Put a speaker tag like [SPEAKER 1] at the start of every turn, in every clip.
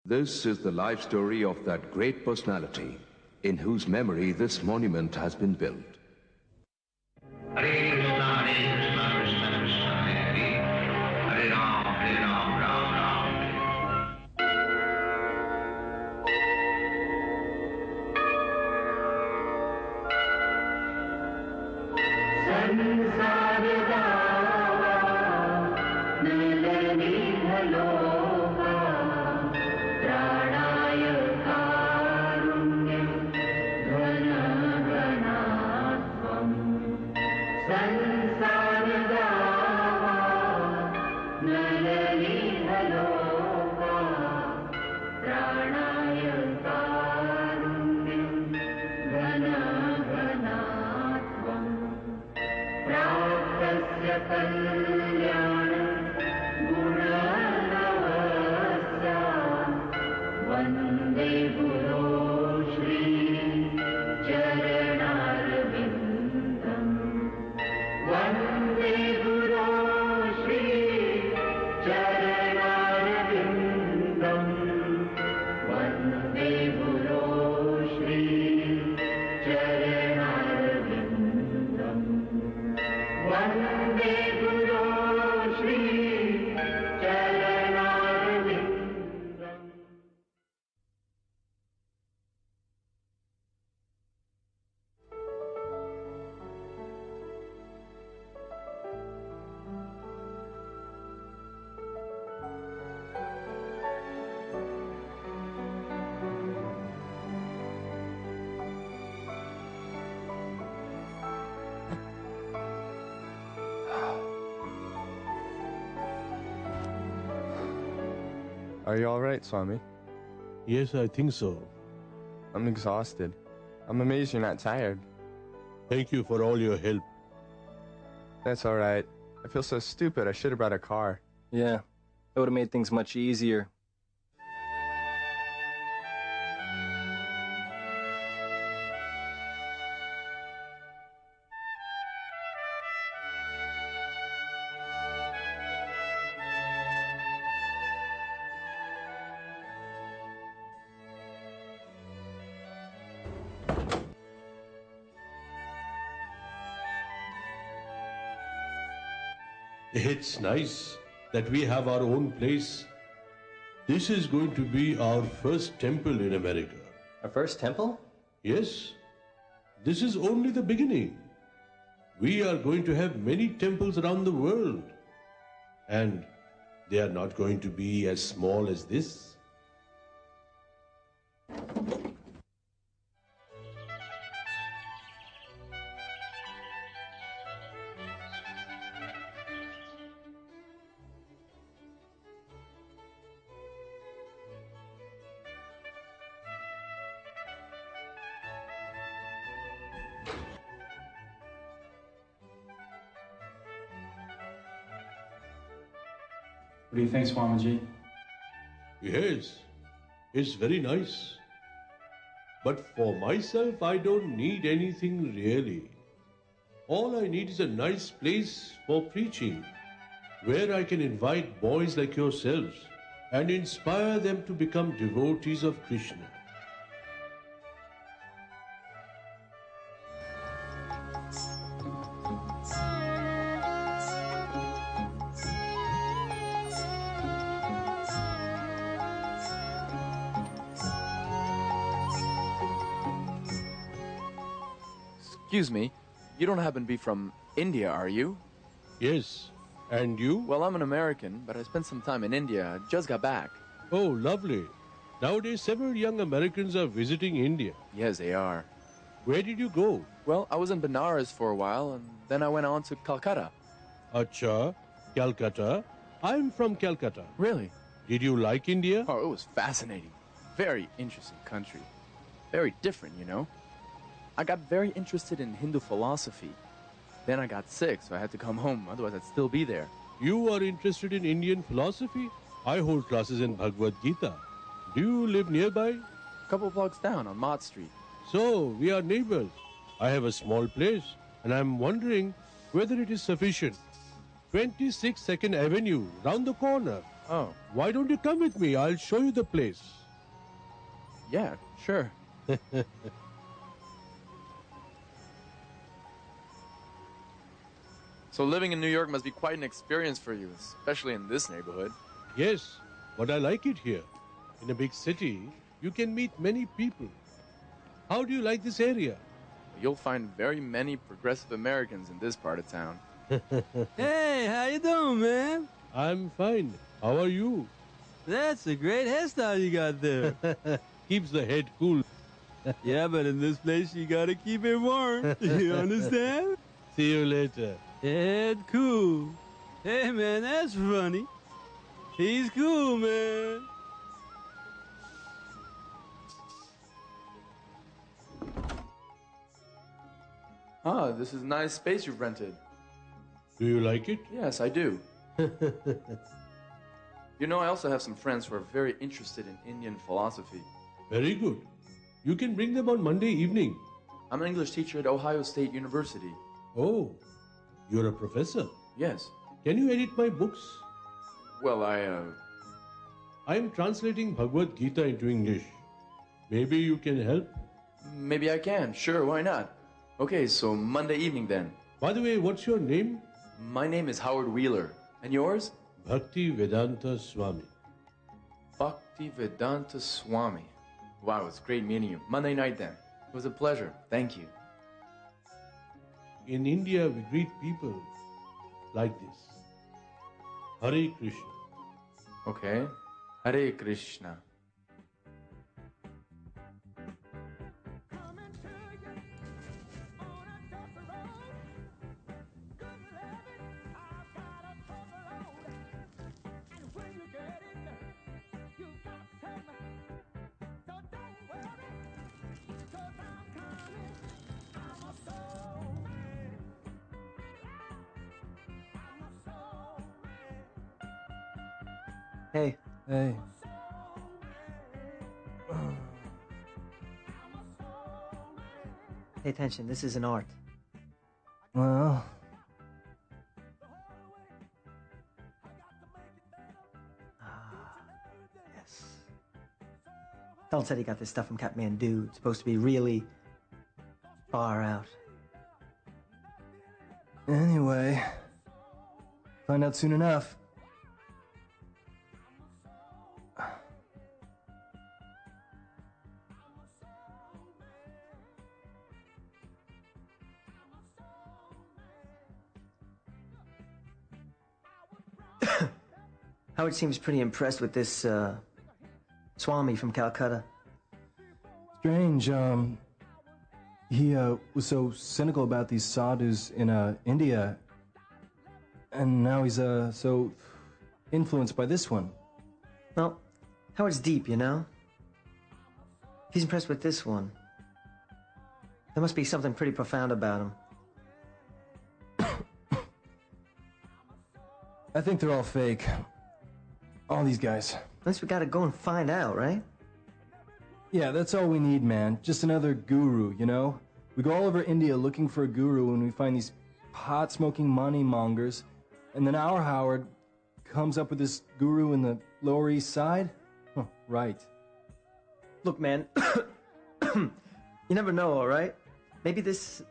[SPEAKER 1] This is the life story of that great personality in whose memory this monument has been built.
[SPEAKER 2] Hare Krishna, Krishna Krishna, Hare Hare, Hare Ram, Ram Ram.
[SPEAKER 3] Are you all right, Swami?
[SPEAKER 4] Yes, I think so.
[SPEAKER 3] I'm exhausted. I'm amazed you're not tired.
[SPEAKER 4] Thank you for all your help.
[SPEAKER 3] That's all right. I feel so stupid. I should have brought a car.
[SPEAKER 5] Yeah, it would have made things much easier.
[SPEAKER 4] It's nice that we have our own place. This is going to be our first temple in America.
[SPEAKER 5] Our first temple?
[SPEAKER 4] Yes, this is only the beginning. We are going to have many temples around the world. And they are not going to be as small as this.
[SPEAKER 6] What do you think, Swamiji?
[SPEAKER 4] Yes, it's very nice. But for myself, I don't need anything really. All I need is a nice place for preaching, where I can invite boys like yourselves and inspire them to become devotees of Krishna.
[SPEAKER 7] Excuse me, you don't happen to be from India, are you?
[SPEAKER 4] Yes, and you?
[SPEAKER 7] Well, I'm an American, but I spent some time in India. Just got back.
[SPEAKER 4] Oh, lovely. Nowadays, several young Americans are visiting India.
[SPEAKER 7] Yes, they are.
[SPEAKER 4] Where did you go?
[SPEAKER 7] Well, I was in Benares for a while, and then I went on to Calcutta.
[SPEAKER 4] Acha, Calcutta. I'm from Calcutta.
[SPEAKER 7] Really?
[SPEAKER 4] Did you like India?
[SPEAKER 7] Oh, it was fascinating. Very interesting country. Very different, you know. I got very interested in Hindu philosophy. Then I got sick, so I had to come home, otherwise I'd still be there.
[SPEAKER 4] You are interested in Indian philosophy? I hold classes in Bhagavad Gita. Do you live nearby?
[SPEAKER 7] A couple blocks down on Mott Street.
[SPEAKER 4] So, we are neighbors. I have a small place, and I'm wondering whether it is sufficient. 26 2nd Avenue, round the corner.
[SPEAKER 7] Oh,
[SPEAKER 4] Why don't you come with me? I'll show you the place.
[SPEAKER 7] yeah, sure. So living in New York must be quite an experience for you, especially in this neighborhood.
[SPEAKER 4] Yes, but I like it here. In a big city, you can meet many people. How do you like this area?
[SPEAKER 7] You'll find very many progressive Americans in this part of town.
[SPEAKER 8] Hey, how you doing, man?
[SPEAKER 4] I'm fine. How are you?
[SPEAKER 8] That's a great hairstyle you got there.
[SPEAKER 4] Keeps the head cool.
[SPEAKER 8] Yeah, but in this place you gotta keep it warm. You understand?
[SPEAKER 4] See you later.
[SPEAKER 8] Head cool. Hey, man, that's funny. He's cool, man.
[SPEAKER 7] Ah, this is nice space you've rented.
[SPEAKER 4] Do you like it?
[SPEAKER 7] Yes, I do. You know, I also have some friends who are very interested in Indian philosophy.
[SPEAKER 4] Very good. You can bring them on Monday evening.
[SPEAKER 7] I'm an English teacher at Ohio State University.
[SPEAKER 4] Oh, you're a professor.
[SPEAKER 7] Yes.
[SPEAKER 4] Can you edit my books?
[SPEAKER 7] Well,
[SPEAKER 4] I'm translating Bhagavad Gita into English. Maybe you can help?
[SPEAKER 7] maybe I can. Sure, why not? Okay, so Monday evening then.
[SPEAKER 4] By the way, what's your name?
[SPEAKER 7] My name is Howard Wheeler. And yours?
[SPEAKER 4] Bhakti Vedanta Swami.
[SPEAKER 7] Bhakti Vedanta Swami. Wow, it's great meeting you. Monday night then. It was a pleasure. Thank you.
[SPEAKER 4] In India, we greet people like this. Hare Krishna.
[SPEAKER 7] Okay. Hare Krishna.
[SPEAKER 5] Hey.
[SPEAKER 8] Hey.
[SPEAKER 5] Pay attention, this is an art.
[SPEAKER 8] Well,
[SPEAKER 5] Yes. Don said he got this stuff from Kathmandu. It's supposed to be really far out.
[SPEAKER 8] anyway, find out soon enough.
[SPEAKER 5] Howard seems pretty impressed with this, Swami from Calcutta.
[SPEAKER 8] Strange, he was so cynical about these sadhus in India, and now he's so influenced by this one.
[SPEAKER 5] Well, Howard's deep, you know? He's impressed with this one. There must be something pretty profound about him.
[SPEAKER 8] I think they're all fake. All these guys.
[SPEAKER 5] At least we gotta go and find out, right?
[SPEAKER 8] Yeah, that's all we need, man. Just another guru, you know? We go all over India looking for a guru and we find these pot-smoking money mongers, and then our Howard comes up with this guru in the Lower East Side? Huh, right.
[SPEAKER 5] Look, man, you never know, all right? Maybe this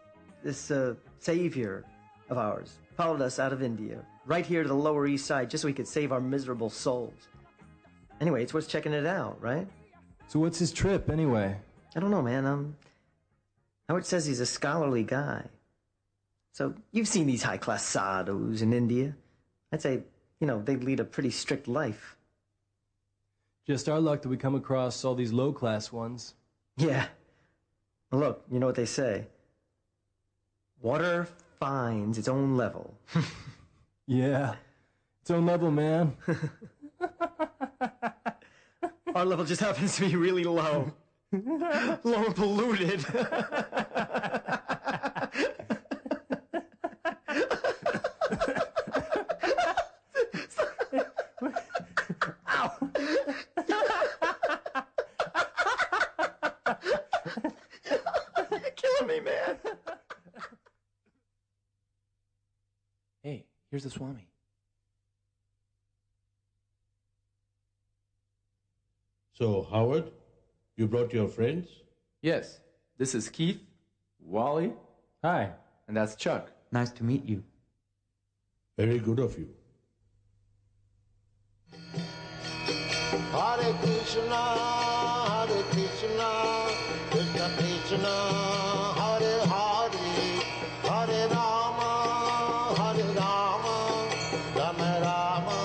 [SPEAKER 5] savior of ours followed us out of India, right here to the Lower East Side, just so he could save our miserable souls. Anyway, it's worth checking it out, right?
[SPEAKER 8] So what's his trip, anyway?
[SPEAKER 5] I don't know, man. Howard says he's a scholarly guy. So, you've seen these high-class sadhus in India. I'd say, you know, they lead a pretty strict life.
[SPEAKER 8] Just our luck that we come across all these low-class ones.
[SPEAKER 5] Yeah. Well, look, you know what they say. Water finds its own level.
[SPEAKER 8] Yeah. Its own level, man.
[SPEAKER 5] Our level just happens to be really low. Low and polluted. Ow! You're killing me, man.
[SPEAKER 7] Hey, here's the Swami.
[SPEAKER 4] So, Howard, you brought your friends?
[SPEAKER 7] Yes, this is Keith, Wally,
[SPEAKER 8] Hi.
[SPEAKER 7] and that's Chuck.
[SPEAKER 9] Nice to meet you.
[SPEAKER 4] Very good of you.
[SPEAKER 10] Hare Krishna, Hare Krishna, Krishna Krishna, Hare Hare, Hare Rama, Hare Rama, Rama Rama,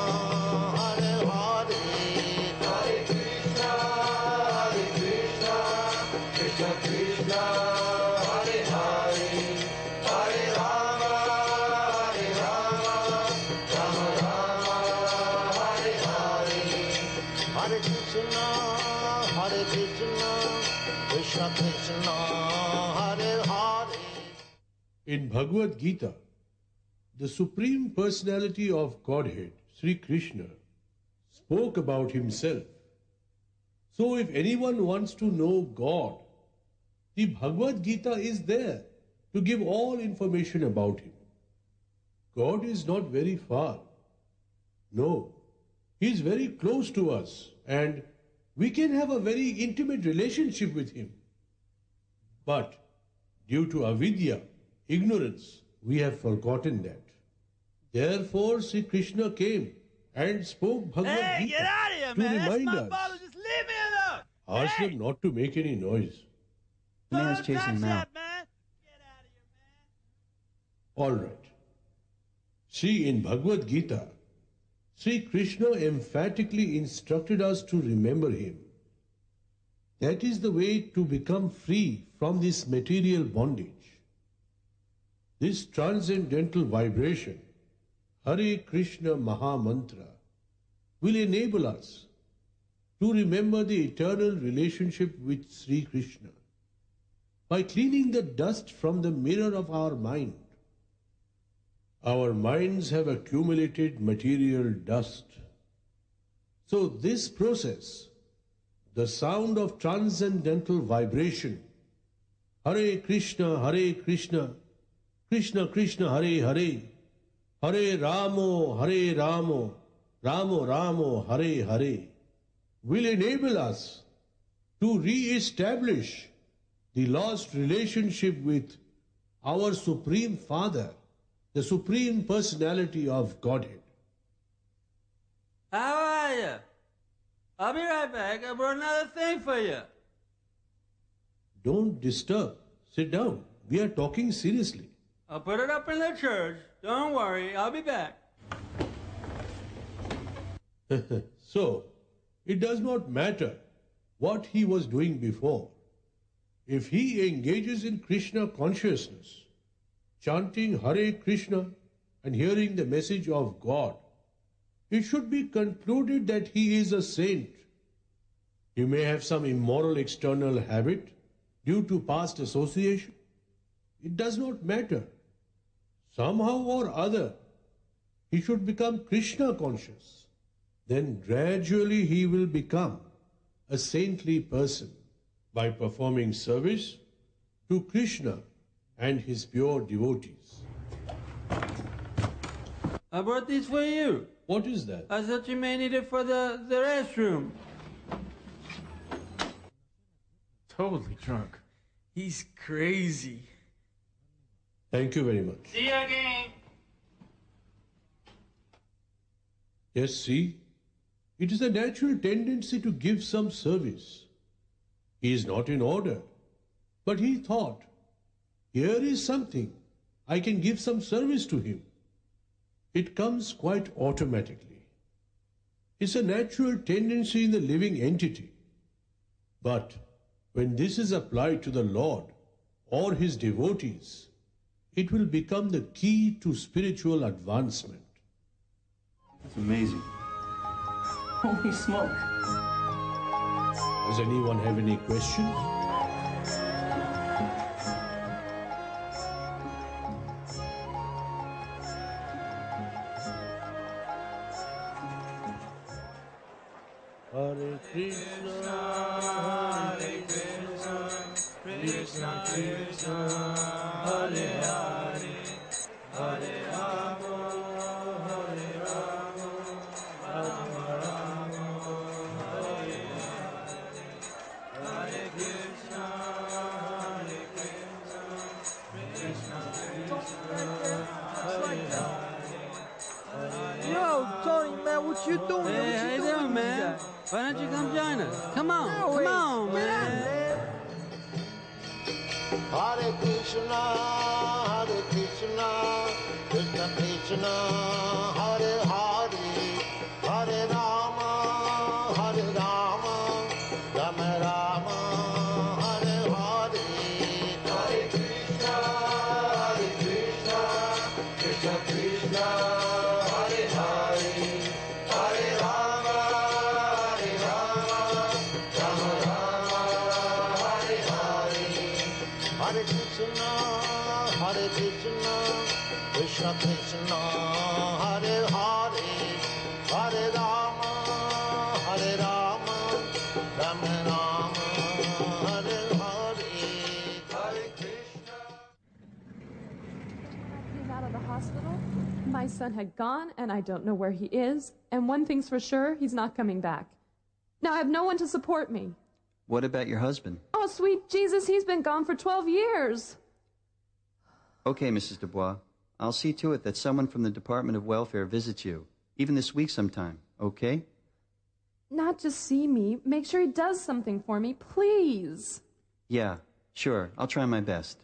[SPEAKER 10] Hare Hare. Hare Krishna, Krishna Krishna, Hare Hare, Hare Rama, Rama Rama, Hare Hare. Hare Krishna, Krishna Krishna, Hare Hare.
[SPEAKER 4] In Bhagavad Gita, the Supreme Personality of Godhead, Sri Krishna, spoke about himself. So if anyone wants to know God, the Bhagavad Gita is there to give all information about him. God is not very far. No, he is very close to us and we can have a very intimate relationship with him. But due to avidya, ignorance, we have forgotten that. Therefore, Sri Krishna came and spoke Bhagavad Gita
[SPEAKER 11] get out of here,
[SPEAKER 4] to
[SPEAKER 11] man. That's
[SPEAKER 4] remind
[SPEAKER 11] my
[SPEAKER 4] us.
[SPEAKER 11] bottle. Just leave me alone.
[SPEAKER 4] Ask them not to make any noise.
[SPEAKER 9] The man's chasing him out.
[SPEAKER 11] Man. Get out of here, man.
[SPEAKER 4] All right. See, in Bhagavad Gita, Sri Krishna emphatically instructed us to remember him. That is the way to become free from this material bondage. This transcendental vibration, Hare Krishna Maha Mantra, will enable us to remember the eternal relationship with Sri Krishna by cleaning the dust from the mirror of our mind. Our minds have accumulated material dust. So this process, the sound of transcendental vibration, Hare Krishna, Krishna Krishna, Hare Hare, Hare Ramo, Ramo Ramo, Hare Hare, will enable us to re-establish the lost relationship with our Supreme Father, the Supreme Personality of Godhead.
[SPEAKER 11] How are you? I'll be right back. I brought another thing for you.
[SPEAKER 4] Don't disturb. Sit down. We are talking seriously.
[SPEAKER 11] I'll put it up in the church. Don't worry. I'll be back.
[SPEAKER 4] So, it does not matter what he was doing before. If he engages in Krishna consciousness, chanting Hare Krishna and hearing the message of God, it should be concluded that he is a saint. He may have some immoral external habit due to past association. It does not matter. Somehow or other, he should become Krishna conscious. Then gradually he will become a saintly person by performing service to Krishna and his pure devotees.
[SPEAKER 11] I brought these for you.
[SPEAKER 4] What is that?
[SPEAKER 11] I thought you may need it for the restroom.
[SPEAKER 7] Totally drunk. He's crazy.
[SPEAKER 4] Thank you very much.
[SPEAKER 11] See you again.
[SPEAKER 4] Yes, see, it is a natural tendency to give some service. He is not in order, but he thought, here is something, I can give some service to him. It comes quite automatically. It's a natural tendency in the living entity. But when this is applied to the Lord or his devotees, it will become the key to spiritual advancement.
[SPEAKER 9] That's amazing. Holy smoke.
[SPEAKER 4] Does anyone have any questions? Hare Krishna, Hare Krishna, Krishna Krishna, Hare Hare, Hare Rama, Hare Rama, Rama Rama, Hare Hare.
[SPEAKER 5] What you doing?
[SPEAKER 11] Hey, how you doing, man? Why don't you come join us? Come on, come on, man.
[SPEAKER 10] Hare Krishna, Krishna Krishna, Hare Hare, Hare Rama, Rama Rama, Hare Hare. Hare Krishna, Krishna Krishna, Hare Hare, Hare Rama, Rama Rama, Hare Hare. Hare Krishna, Krishna Krishna, Hare Hare, Hare Rama, Rama Rama, Hare Hare, Hare Krishna.
[SPEAKER 12] Came out of the hospital. My son had gone, and I don't know where he is. And one thing's for sure, he's not coming back. Now I have no one to support me.
[SPEAKER 9] What about your husband?
[SPEAKER 12] Oh, sweet Jesus, he's been gone for 12 years.
[SPEAKER 9] Okay, Mrs. Dubois. I'll see to it that someone from the Department of Welfare visits you, even this week sometime, okay?
[SPEAKER 12] Not just see me. Make sure he does something for me, please.
[SPEAKER 9] Yeah, sure. I'll try my best.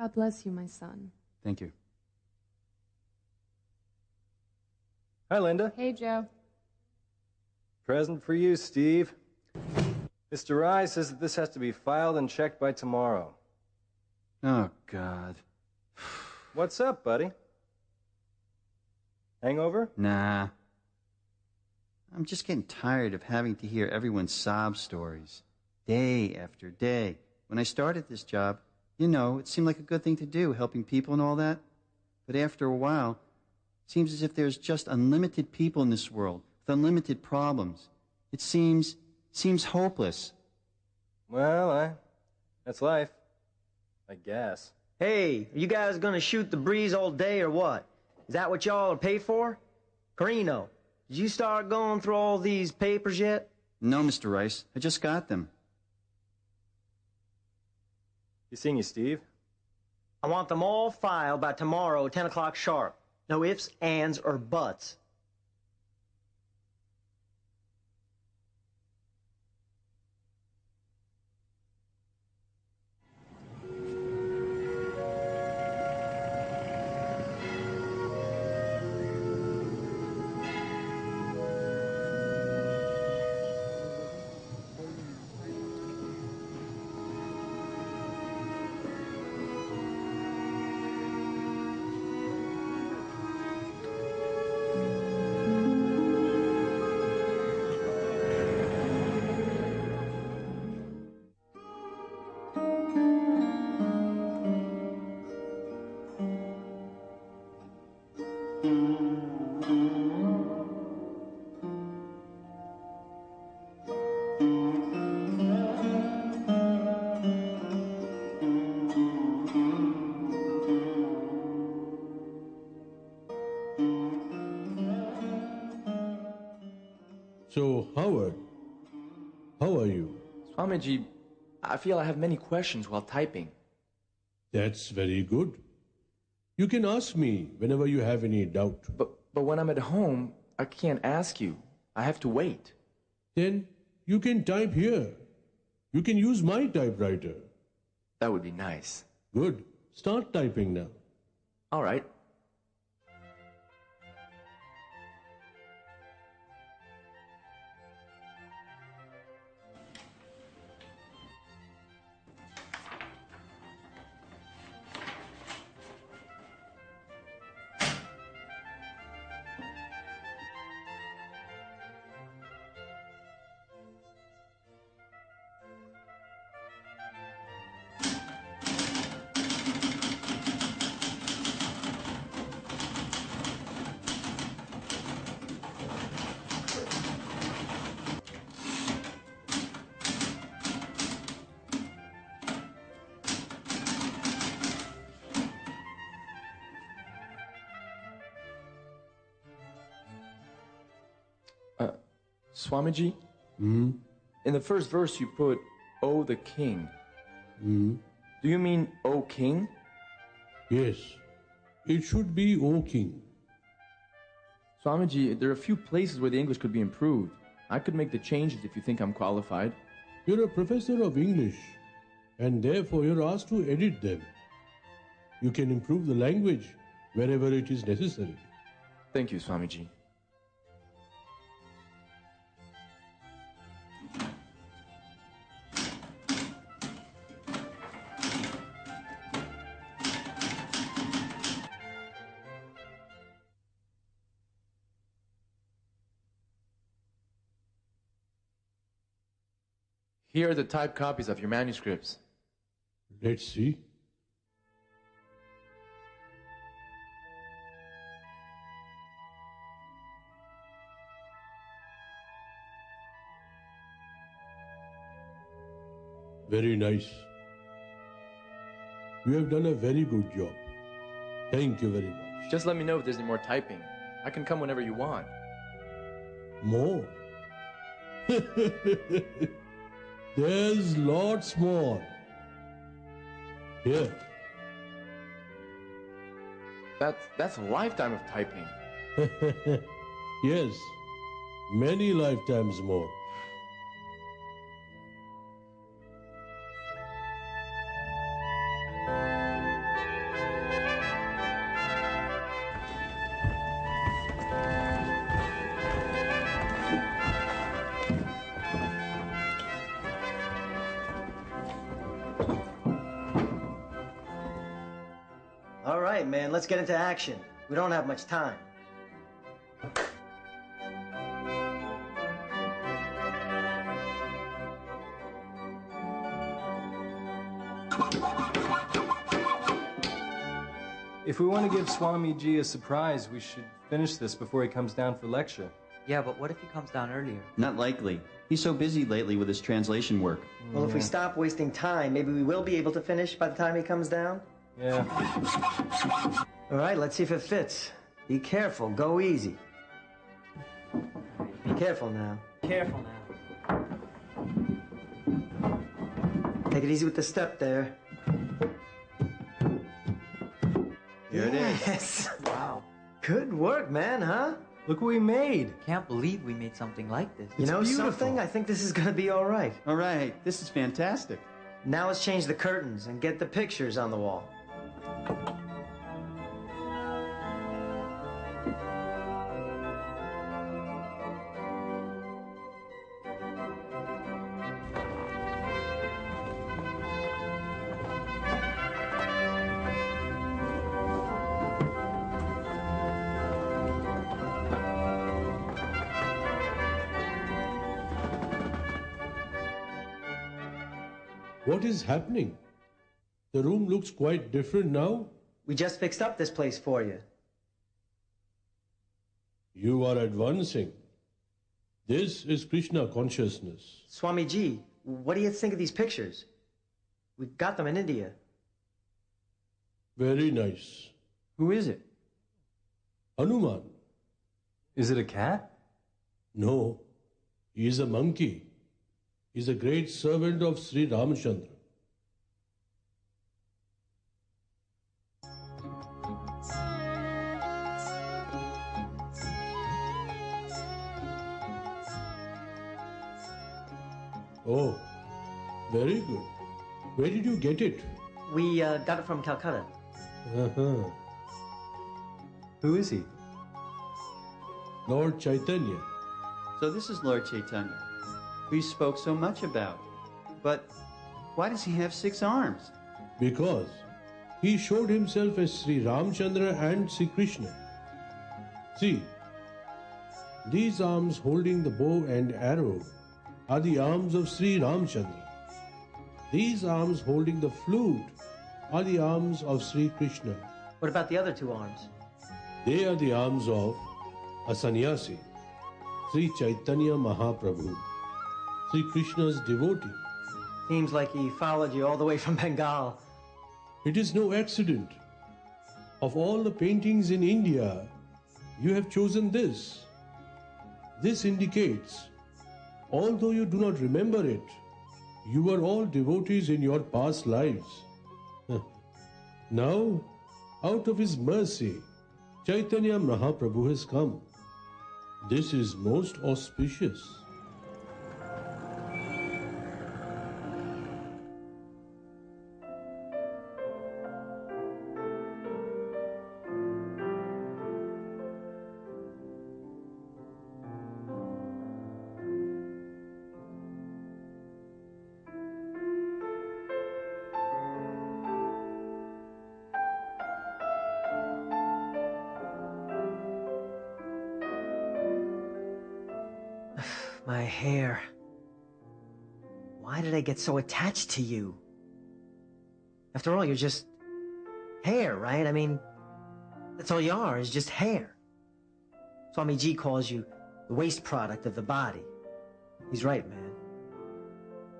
[SPEAKER 12] God bless you, my son.
[SPEAKER 9] Thank you.
[SPEAKER 8] Hi, Linda.
[SPEAKER 12] Hey, Joe.
[SPEAKER 8] Present for you, Steve. Mr. Rye says that this has to be filed and checked by tomorrow.
[SPEAKER 9] Oh, God.
[SPEAKER 8] What's up, buddy? Hangover?
[SPEAKER 9] Nah. I'm just getting tired of having to hear everyone's sob stories. Day after day. When I started this job, you know, it seemed like a good thing to do, helping people and all that. But after a while, it seems as if there's just unlimited people in this world with unlimited problems. It seems hopeless.
[SPEAKER 8] Well, that's life. I guess.
[SPEAKER 5] Hey, are you guys gonna shoot the breeze all day or what? Is that what y'all are paid for? Carino, did you start going through all these papers yet?
[SPEAKER 9] No, Mr. Rice. I just got them.
[SPEAKER 8] You seeing you, Steve?
[SPEAKER 5] I want them all filed by tomorrow, 10 o'clock sharp. No ifs, ands, or buts.
[SPEAKER 4] So, Howard, how are you?
[SPEAKER 7] Swamiji, I feel I have many questions while typing.
[SPEAKER 4] That's very good. You can ask me whenever you have any doubt.
[SPEAKER 7] But when I'm at home, I can't ask you. I have to wait.
[SPEAKER 4] Then you can type here. You can use my typewriter.
[SPEAKER 7] That would be nice.
[SPEAKER 4] Good. Start typing now.
[SPEAKER 7] All right. Swamiji?
[SPEAKER 4] Hmm?
[SPEAKER 7] In the first verse you put, O the king.
[SPEAKER 4] Hmm?
[SPEAKER 7] Do you mean, O king?
[SPEAKER 4] Yes. It should be O King.
[SPEAKER 7] Swamiji, there are a few places where the English could be improved. I could make the changes if you think I'm qualified.
[SPEAKER 4] You're a professor of English, and therefore you're asked to edit them. You can improve the language wherever it is necessary.
[SPEAKER 7] Thank you, Swamiji. Here are the typed copies of your manuscripts.
[SPEAKER 4] Let's see. Very nice. You have done a very good job. Thank you very much.
[SPEAKER 7] Just let me know if there's any more typing. I can come whenever you want.
[SPEAKER 4] More? There's lots more. Here.
[SPEAKER 7] That's a lifetime of typing.
[SPEAKER 4] Yes, many lifetimes more.
[SPEAKER 5] All right, man, let's get into action. We don't have much time.
[SPEAKER 8] If we want to give Swamiji a surprise, we should finish this before he comes down for lecture.
[SPEAKER 13] Yeah, but what if he comes down earlier?
[SPEAKER 9] Not likely. He's so busy lately with his translation work.
[SPEAKER 5] Well, if we stop wasting time, maybe we will be able to finish by the time he comes down.
[SPEAKER 8] Yeah.
[SPEAKER 5] All right, let's see if it fits. Be careful. Go easy. Be careful now.
[SPEAKER 13] Careful now.
[SPEAKER 5] Take it easy with the step there.
[SPEAKER 9] Here it is.
[SPEAKER 5] Yes.
[SPEAKER 13] Wow.
[SPEAKER 5] Good work, man, huh?
[SPEAKER 8] Look what we made.
[SPEAKER 13] Can't believe we made something like this.
[SPEAKER 5] You know
[SPEAKER 8] beautiful.
[SPEAKER 5] something? I think this is gonna be all right.
[SPEAKER 9] All right, this is fantastic.
[SPEAKER 5] Now let's change the curtains and get the pictures on the wall.
[SPEAKER 4] What is happening? The room looks quite different now.
[SPEAKER 5] We just fixed up this place for you.
[SPEAKER 4] You are advancing. This is Krishna consciousness.
[SPEAKER 5] Swamiji, what do you think of these pictures? We got them in India.
[SPEAKER 4] Very nice.
[SPEAKER 8] Who is it?
[SPEAKER 4] Hanuman.
[SPEAKER 8] Is it a cat?
[SPEAKER 4] No, he is a monkey. He is a great servant of Sri Ramchandra. Oh, very good. Where did you get it?
[SPEAKER 5] We got it from Calcutta.
[SPEAKER 4] Uh-huh.
[SPEAKER 8] Who is he?
[SPEAKER 4] Lord Chaitanya.
[SPEAKER 9] So this is Lord Chaitanya, who you spoke so much about. But why does he have 6 arms?
[SPEAKER 4] Because he showed himself as Sri Ramchandra and Sri Krishna. See, these arms holding the bow and arrow are the arms of Sri Ramchandra. These arms holding the flute are the arms of Sri Krishna.
[SPEAKER 5] What about the other 2 arms?
[SPEAKER 4] They are the arms of a sannyasi, Sri Chaitanya Mahaprabhu, Sri Krishna's devotee.
[SPEAKER 5] Seems like he followed you all the way from Bengal.
[SPEAKER 4] It is no accident. Of all the paintings in India, you have chosen this. This indicates, although you do not remember it, you were all devotees in your past lives. Now, out of his mercy, Chaitanya Mahaprabhu has come. This is most auspicious.
[SPEAKER 5] My hair. Why did I get so attached to you? After all, you're just hair, right? I mean, that's all you are, is just hair. Swami G calls you the waste product of the body. He's right, man.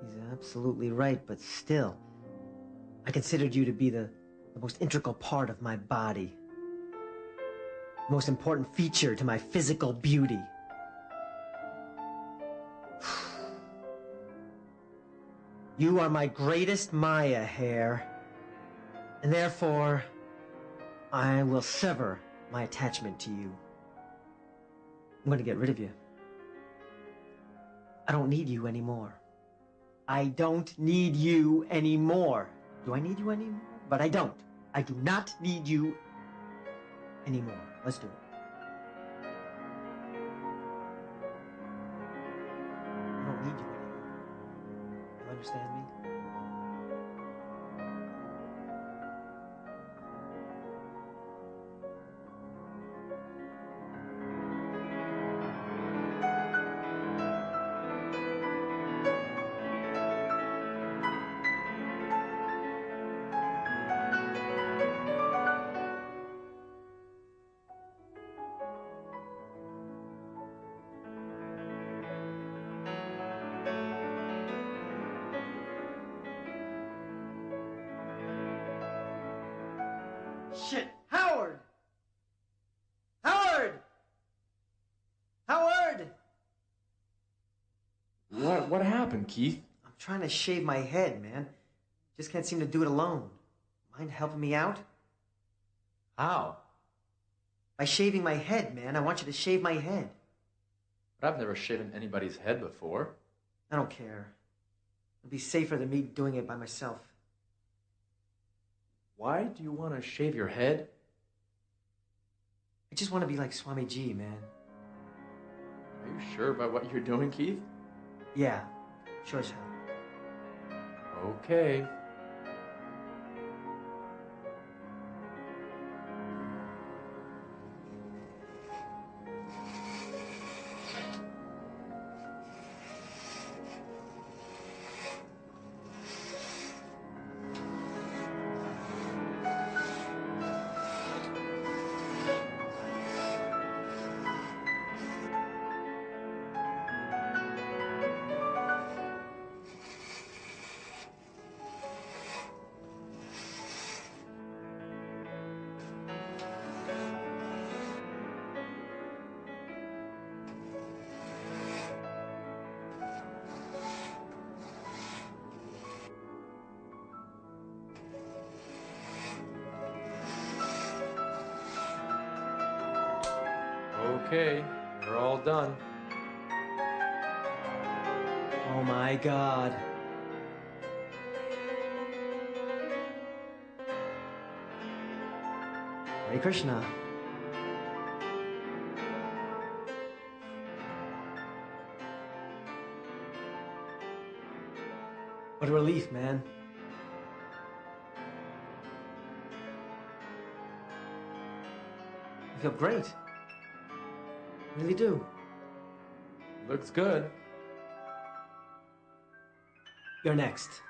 [SPEAKER 5] He's absolutely right, but still, I considered you to be the most integral part of my body. The most important feature to my physical beauty. You are my greatest Maya, hair, and therefore, I will sever my attachment to you. I'm going to get rid of you. I don't need you anymore. I don't need you anymore. Do I need you anymore? But I don't. I do not need you anymore. Let's do it. I don't need you anymore. You understand me? Shit! Howard! Howard! Howard!
[SPEAKER 7] What happened, Keith?
[SPEAKER 5] I'm trying to shave my head, man. Just can't seem to do it alone. Mind helping me out?
[SPEAKER 7] How?
[SPEAKER 5] By shaving my head, man. I want you to shave my head.
[SPEAKER 7] But I've never shaven anybody's head before.
[SPEAKER 5] I don't care. It'll be safer than me doing it by myself.
[SPEAKER 7] Why do you want to shave your head?
[SPEAKER 5] I just want to be like Swami G, man.
[SPEAKER 7] Are you sure about what you're doing, Keith?
[SPEAKER 5] Yeah, sure as hell.
[SPEAKER 7] Okay. Okay, we're all done.
[SPEAKER 5] Oh my God. Hare Krishna. What a relief, man. I feel great. I really do.
[SPEAKER 7] Looks good.
[SPEAKER 5] You're next.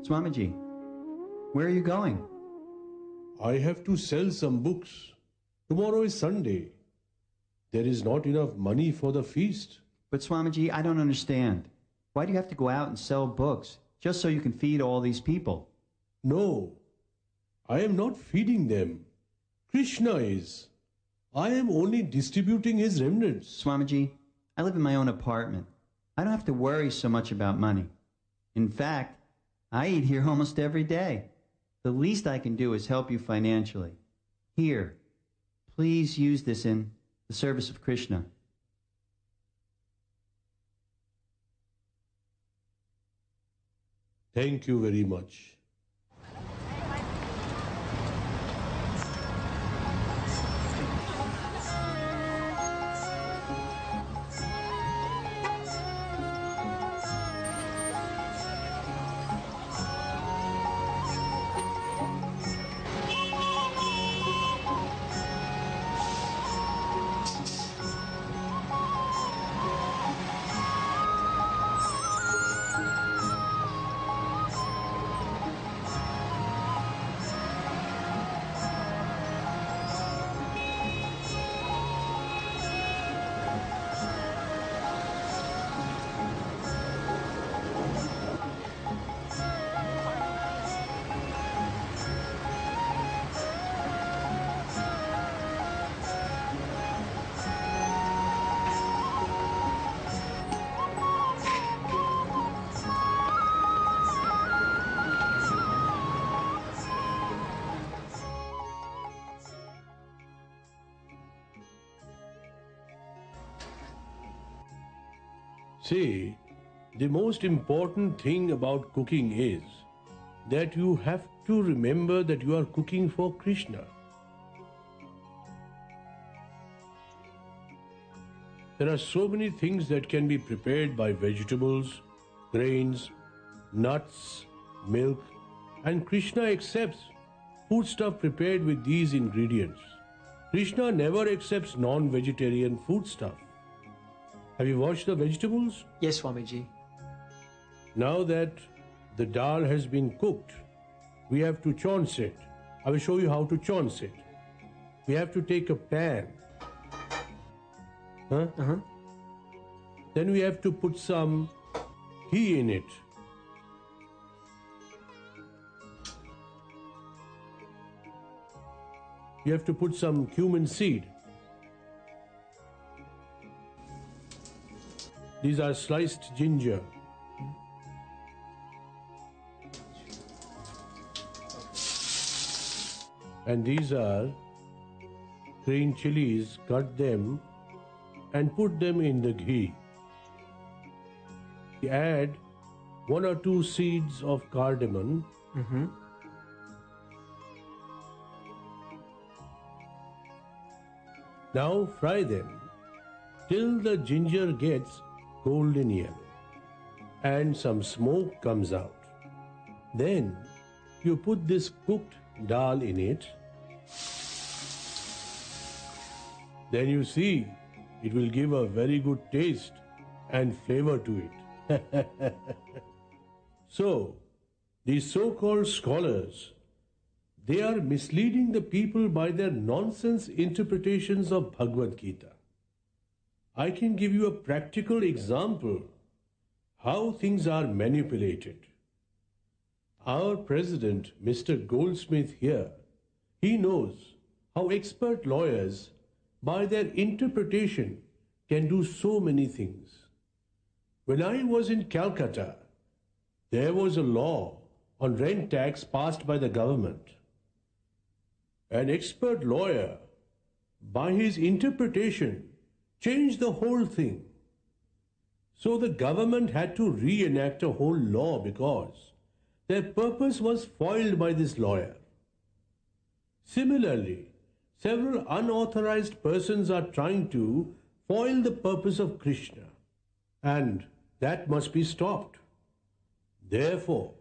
[SPEAKER 9] Swamiji, where are you going?
[SPEAKER 4] I have to sell some books. Tomorrow is Sunday. There is not enough money for the feast.
[SPEAKER 9] But Swamiji, I don't understand. Why do you have to go out and sell books just so you can feed all these people?
[SPEAKER 4] No, I am not feeding them. Krishna is. I am only distributing his remnants.
[SPEAKER 9] Swamiji, I live in my own apartment. I don't have to worry so much about money. In fact, I eat here almost every day. The least I can do is help you financially. Here, please use this in the service of Krishna.
[SPEAKER 4] Thank you very much. See, the most important thing about cooking is that you have to remember that you are cooking for Krishna. There are so many things that can be prepared by vegetables, grains, nuts, milk, and Krishna accepts foodstuff prepared with these ingredients. Krishna never accepts non-vegetarian foodstuff. Have you washed the vegetables?
[SPEAKER 5] Yes, Swamiji.
[SPEAKER 4] Now that the dal has been cooked, we have to chaunce it. I will show you how to chaunce it. We have to take a pan. Then we have to put some ghee in it. You have to put some cumin seed. These are sliced ginger. And these are green chilies. Cut them and put them in the ghee. Add 1 or 2 seeds of cardamom. Now fry them till the ginger gets golden yellow and some smoke comes out. Then you put this cooked dal in it. Then you see it will give a very good taste and flavor to it. So, these so-called scholars, they are misleading the people by their nonsense interpretations of Bhagavad Gita. I can give you a practical example how things are manipulated. Our president, Mr. Goldsmith here, he knows how expert lawyers, by their interpretation, can do so many things. When I was in Calcutta, there was a law on rent tax passed by the government. An expert lawyer, by his interpretation, changed the whole thing. So the government had to reenact a whole law because their purpose was foiled by this lawyer. Similarly, several unauthorized persons are trying to foil the purpose of Krishna, and that must be stopped. Therefore,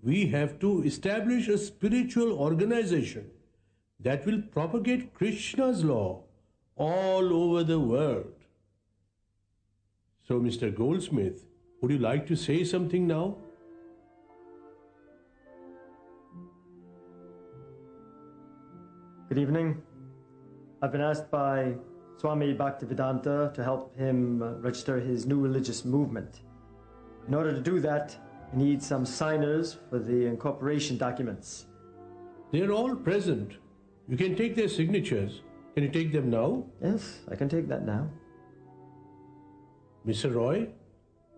[SPEAKER 4] we have to establish a spiritual organization that will propagate Krishna's law all over the world. So, Mr. Goldsmith, would you like to say something now?
[SPEAKER 5] Good evening. I've been asked by Swami Bhaktivedanta to help him register his new religious movement. In order to do that, I need some signers for the incorporation documents.
[SPEAKER 4] They're all present. You can take their signatures. Can you take them now?
[SPEAKER 5] Yes, I can take that now.
[SPEAKER 4] Mr. Roy,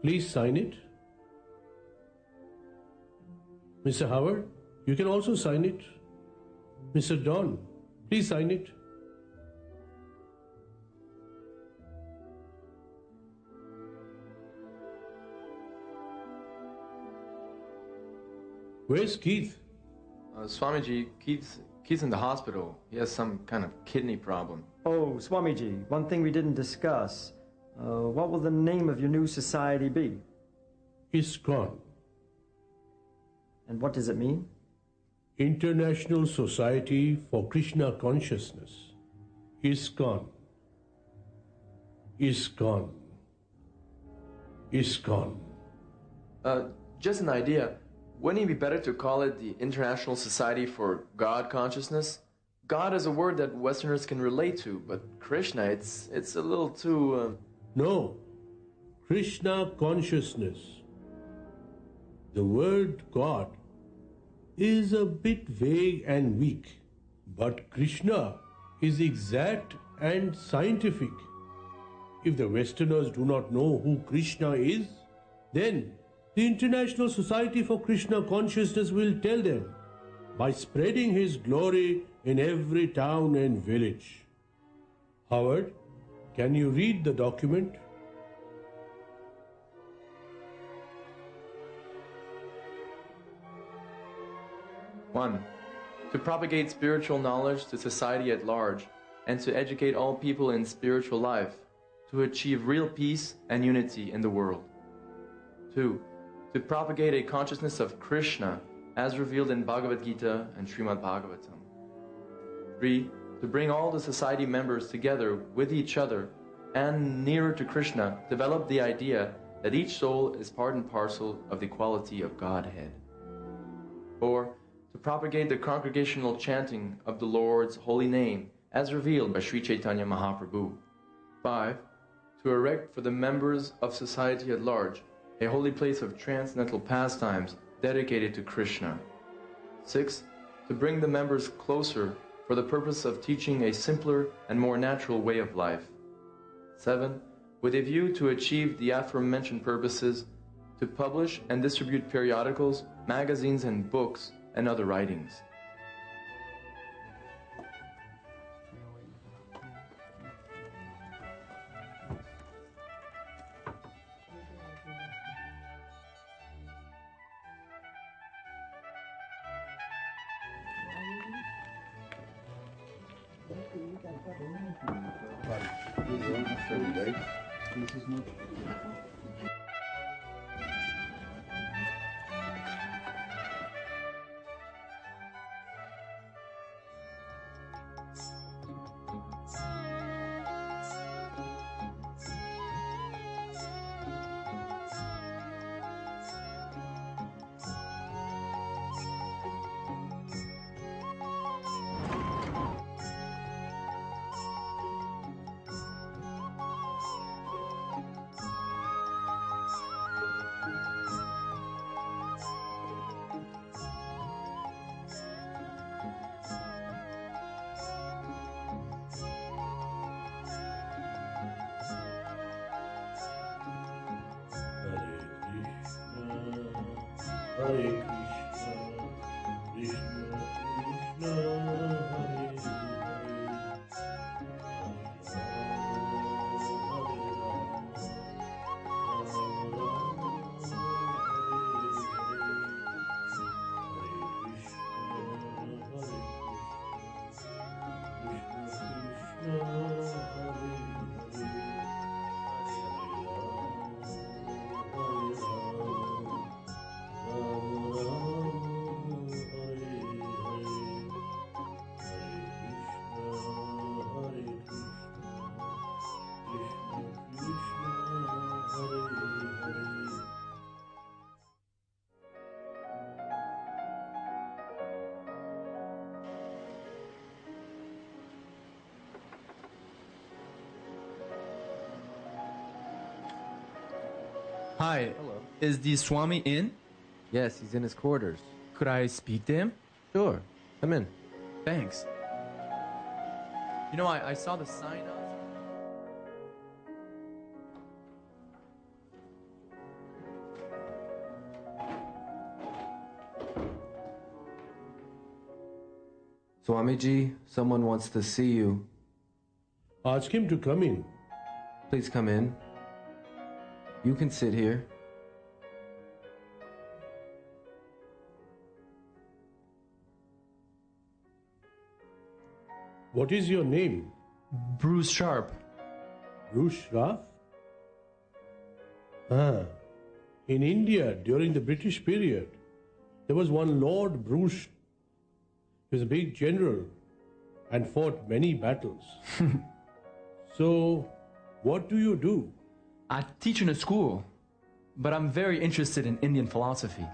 [SPEAKER 4] please sign it. Mr. Howard, you can also sign it. Mr. Don, please sign it. Where's Keith?
[SPEAKER 7] Swamiji, Keith's in the hospital. He has some kind of kidney problem.
[SPEAKER 5] Oh, Swamiji, one thing we didn't discuss. What will the name of your new society be?
[SPEAKER 4] ISKCON.
[SPEAKER 5] And what does it mean?
[SPEAKER 4] International Society for Krishna Consciousness. ISKCON. ISKCON. ISKCON.
[SPEAKER 7] Just an idea. Wouldn't it be better to call it the International Society for God Consciousness? God is a word that Westerners can relate to, but Krishna, it's a little too...
[SPEAKER 4] No. Krishna Consciousness. The word God is a bit vague and weak, but Krishna is exact and scientific. If the Westerners do not know who Krishna is, then the International Society for Krishna Consciousness will tell them by spreading his glory in every town and village. Howard, can you read the document?
[SPEAKER 7] One, to propagate spiritual knowledge to society at large and to educate all people in spiritual life to achieve real peace and unity in the world. Two, to propagate a consciousness of Krishna as revealed in Bhagavad Gita and Srimad Bhagavatam. 3. To bring all the society members together with each other and nearer to Krishna, develop the idea that each soul is part and parcel of the quality of Godhead. 4. To propagate the congregational chanting of the Lord's holy name as revealed by Sri Chaitanya Mahaprabhu. 5. To erect for the members of society at large a holy place of transcendental pastimes dedicated to Krishna. 6. To bring the members closer for the purpose of teaching a simpler and more natural way of life. 7. With a view to achieve the aforementioned purposes, to publish and distribute periodicals, magazines and books, and other writings.
[SPEAKER 4] Hare Krishna, Krishna Krishna, Hare
[SPEAKER 7] Hi. Hello. Is the Swami in?
[SPEAKER 3] Yes, he's in his quarters.
[SPEAKER 7] Could I speak to him?
[SPEAKER 3] Sure. Come in.
[SPEAKER 7] Thanks. You know, I saw the sign outside.
[SPEAKER 3] Swamiji, someone wants to see you.
[SPEAKER 4] Ask him to come in.
[SPEAKER 3] Please come in. You can sit here.
[SPEAKER 4] What is your name?
[SPEAKER 7] Bruce Sharp.
[SPEAKER 4] Bruce Sharp? Ah. In India, during the British period, there was one Lord Bruce. He was a big general and fought many battles. So, what do you do?
[SPEAKER 7] I teach in a school, but I'm very interested in Indian philosophy.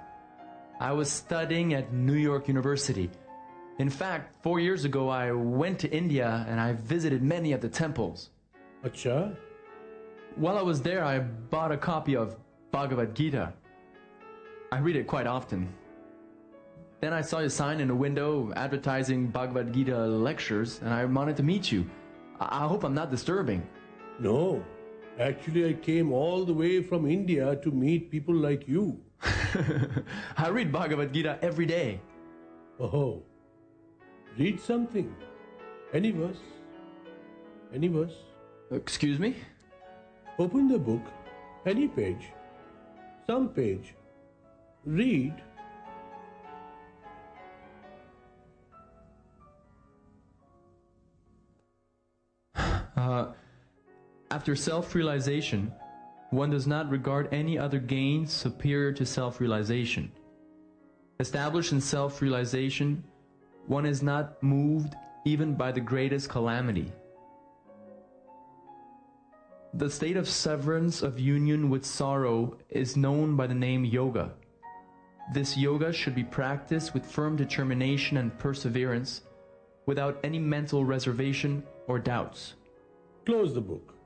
[SPEAKER 7] I was studying at New York University. In fact, 4 years ago, I went to India and I visited many of the temples.
[SPEAKER 4] Acha?
[SPEAKER 7] While I was there, I bought a copy of Bhagavad Gita. I read it quite often. Then I saw a sign in a window advertising Bhagavad Gita lectures, and I wanted to meet you. I hope I'm not disturbing.
[SPEAKER 4] No. Actually, I came all the way from India to meet people like you.
[SPEAKER 7] I read Bhagavad Gita every day.
[SPEAKER 4] Oh. Read something. Any verse. Any verse.
[SPEAKER 7] Excuse me?
[SPEAKER 4] Open the book. Any page. Some page. Read.
[SPEAKER 7] After self-realization, one does not regard any other gains superior to self-realization. Established in self-realization, one is not moved even by the greatest calamity. The state of severance of union with sorrow is known by the name yoga. This yoga should be practiced with firm determination and perseverance, without any mental reservation or doubts.
[SPEAKER 4] Close the book.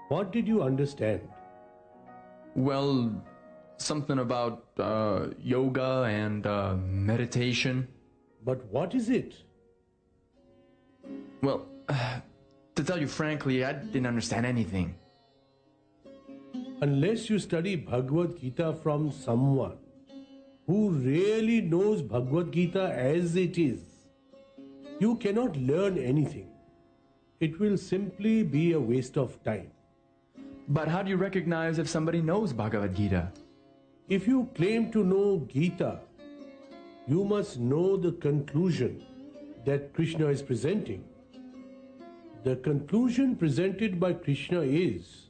[SPEAKER 4] What did you understand?
[SPEAKER 7] Well, something about yoga and meditation.
[SPEAKER 4] But what is it?
[SPEAKER 7] Well, to tell you frankly, I didn't understand anything.
[SPEAKER 4] Unless you study Bhagavad Gita from someone who really knows Bhagavad Gita as it is, you cannot learn anything. It will simply be a waste of time.
[SPEAKER 7] But how do you recognize if somebody knows Bhagavad Gita?
[SPEAKER 4] If you claim to know Gita, you must know the conclusion that Krishna is presenting. The conclusion presented by Krishna is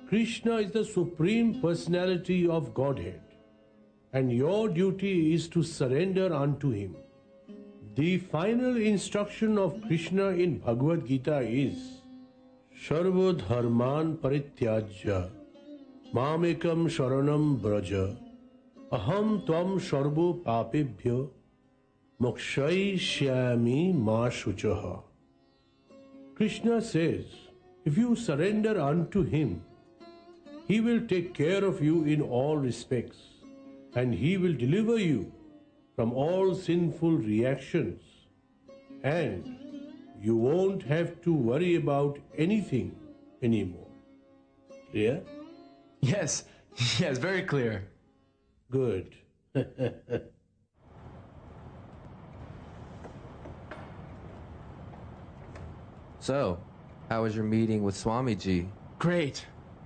[SPEAKER 4] Krishna is the Supreme Personality of Godhead, and your duty is to surrender unto Him. The final instruction of Krishna in Bhagavad Gita is Sarva dharman parityajya mamekam sharanam braja aham tvam sarvo papebhyo mokshayishyami ma shuchaha. Krishna says, if you surrender unto Him, He will take care of you in all respects, and He will deliver you from all sinful reactions, and you won't have to worry about anything anymore. Clear?
[SPEAKER 7] Yes, very clear.
[SPEAKER 4] Good.
[SPEAKER 3] So, how was your meeting with Swamiji?
[SPEAKER 7] Great.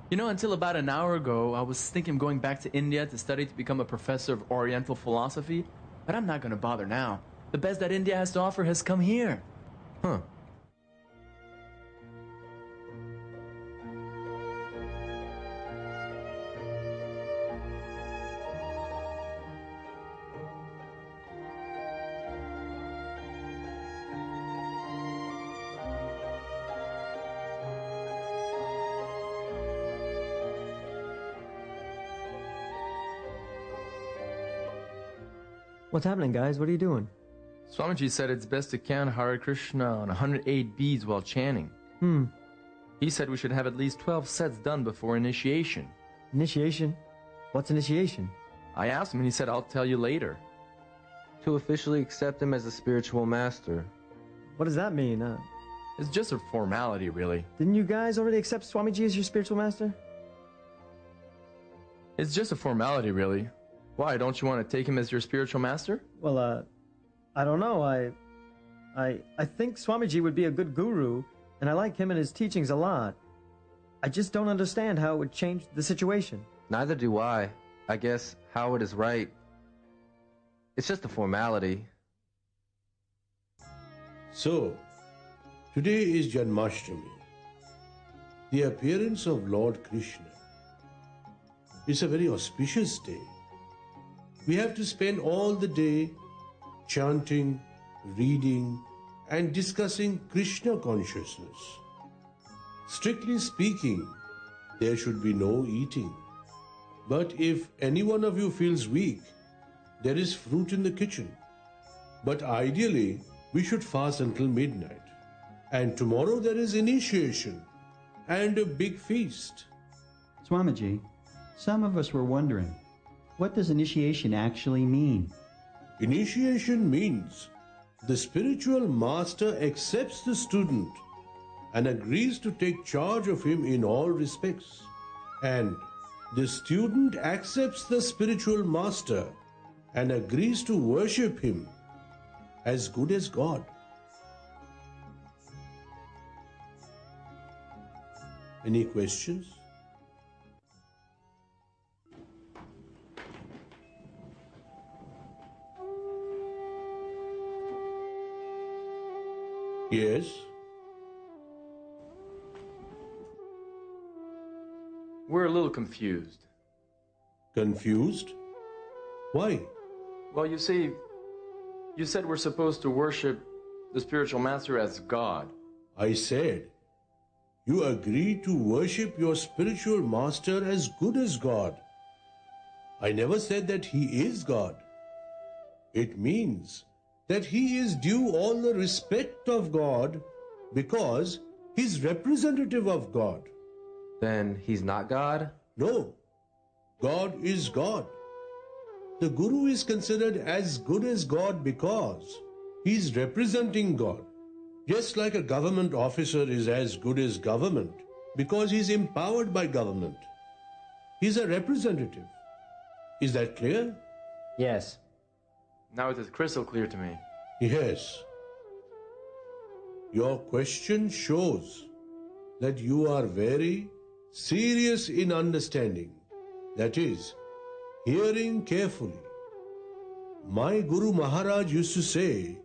[SPEAKER 7] You know, until about an hour ago, I was thinking of going back to India to study to become a professor of Oriental philosophy, but I'm not going to bother now. The best that India has to offer has come here.
[SPEAKER 3] Huh.
[SPEAKER 5] What's happening, guys? What are you doing?
[SPEAKER 7] Swamiji said it's best to count Hare Krishna on 108 beads while chanting. He said we should have at least 12 sets done before initiation.
[SPEAKER 5] Initiation? What's initiation?
[SPEAKER 7] I asked him and he said, I'll tell you later.
[SPEAKER 14] To officially accept him as a spiritual master.
[SPEAKER 5] What does that mean?
[SPEAKER 7] It's just a formality, really.
[SPEAKER 5] Didn't you guys already accept Swamiji as your spiritual master?
[SPEAKER 7] It's just a formality, really. Why, don't you want to take him as your spiritual master?
[SPEAKER 5] Well, I don't know. I think Swamiji would be a good guru, and I like him and his teachings a lot. I just don't understand how it would change the situation.
[SPEAKER 14] Neither do I. I guess Howard is right. It's just a formality.
[SPEAKER 4] So, today is Janmashtami, the appearance of Lord Krishna. It's a very auspicious day. We have to spend all the day chanting, reading, and discussing Krishna consciousness. Strictly speaking, there should be no eating. But if any one of you feels weak, there is fruit in the kitchen. But ideally, we should fast until midnight. And tomorrow there is initiation and a big feast.
[SPEAKER 9] Swamiji, some of us were wondering, what does initiation actually mean?
[SPEAKER 4] Initiation means the spiritual master accepts the student and agrees to take charge of him in all respects. And the student accepts the spiritual master and agrees to worship him as good as God. Any questions? Yes.
[SPEAKER 7] We're a little confused.
[SPEAKER 4] Confused? Why?
[SPEAKER 7] Well, you see, you said we're supposed to worship the spiritual master as God.
[SPEAKER 4] I said, you agree to worship your spiritual master as good as God. I never said that he is God. It means that he is due all the respect of God because he's representative of God.
[SPEAKER 14] Then he's not God?
[SPEAKER 4] No. God is God. The Guru is considered as good as God because he's representing God. Just like a government officer is as good as government because he's empowered by government. He's a representative. Is that clear?
[SPEAKER 5] Yes.
[SPEAKER 7] Now it is crystal clear to me.
[SPEAKER 4] Yes. Your question shows that you are very serious in understanding. That is, hearing carefully. My Guru Maharaj used to say,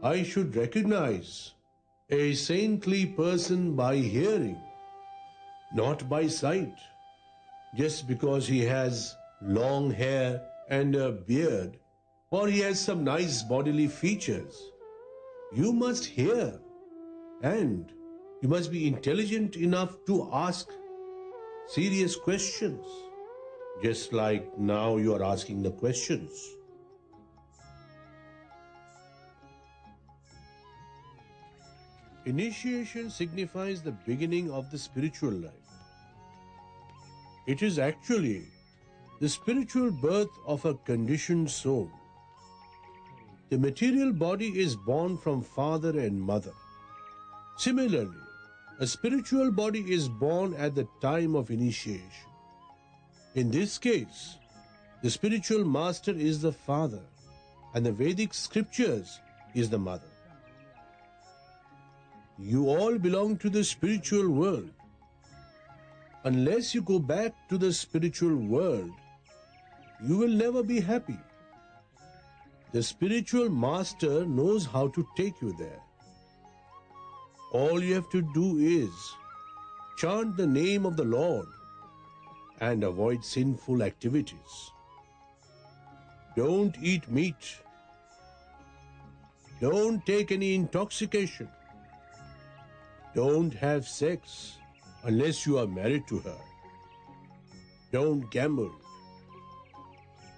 [SPEAKER 4] I should recognize a saintly person by hearing, not by sight. Just because he has long hair and a beard, or he has some nice bodily features. You must hear, and you must be intelligent enough to ask serious questions, just like now you are asking the questions. Initiation signifies the beginning of the spiritual life. It is actually the spiritual birth of a conditioned soul. The material body is born from father and mother. Similarly, a spiritual body is born at the time of initiation. In this case, the spiritual master is the father and the Vedic scriptures is the mother. You all belong to the spiritual world. Unless you go back to the spiritual world, you will never be happy. The spiritual master knows how to take you there. All you have to do is chant the name of the Lord and avoid sinful activities. Don't eat meat. Don't take any intoxication. Don't have sex unless you are married to her. Don't gamble.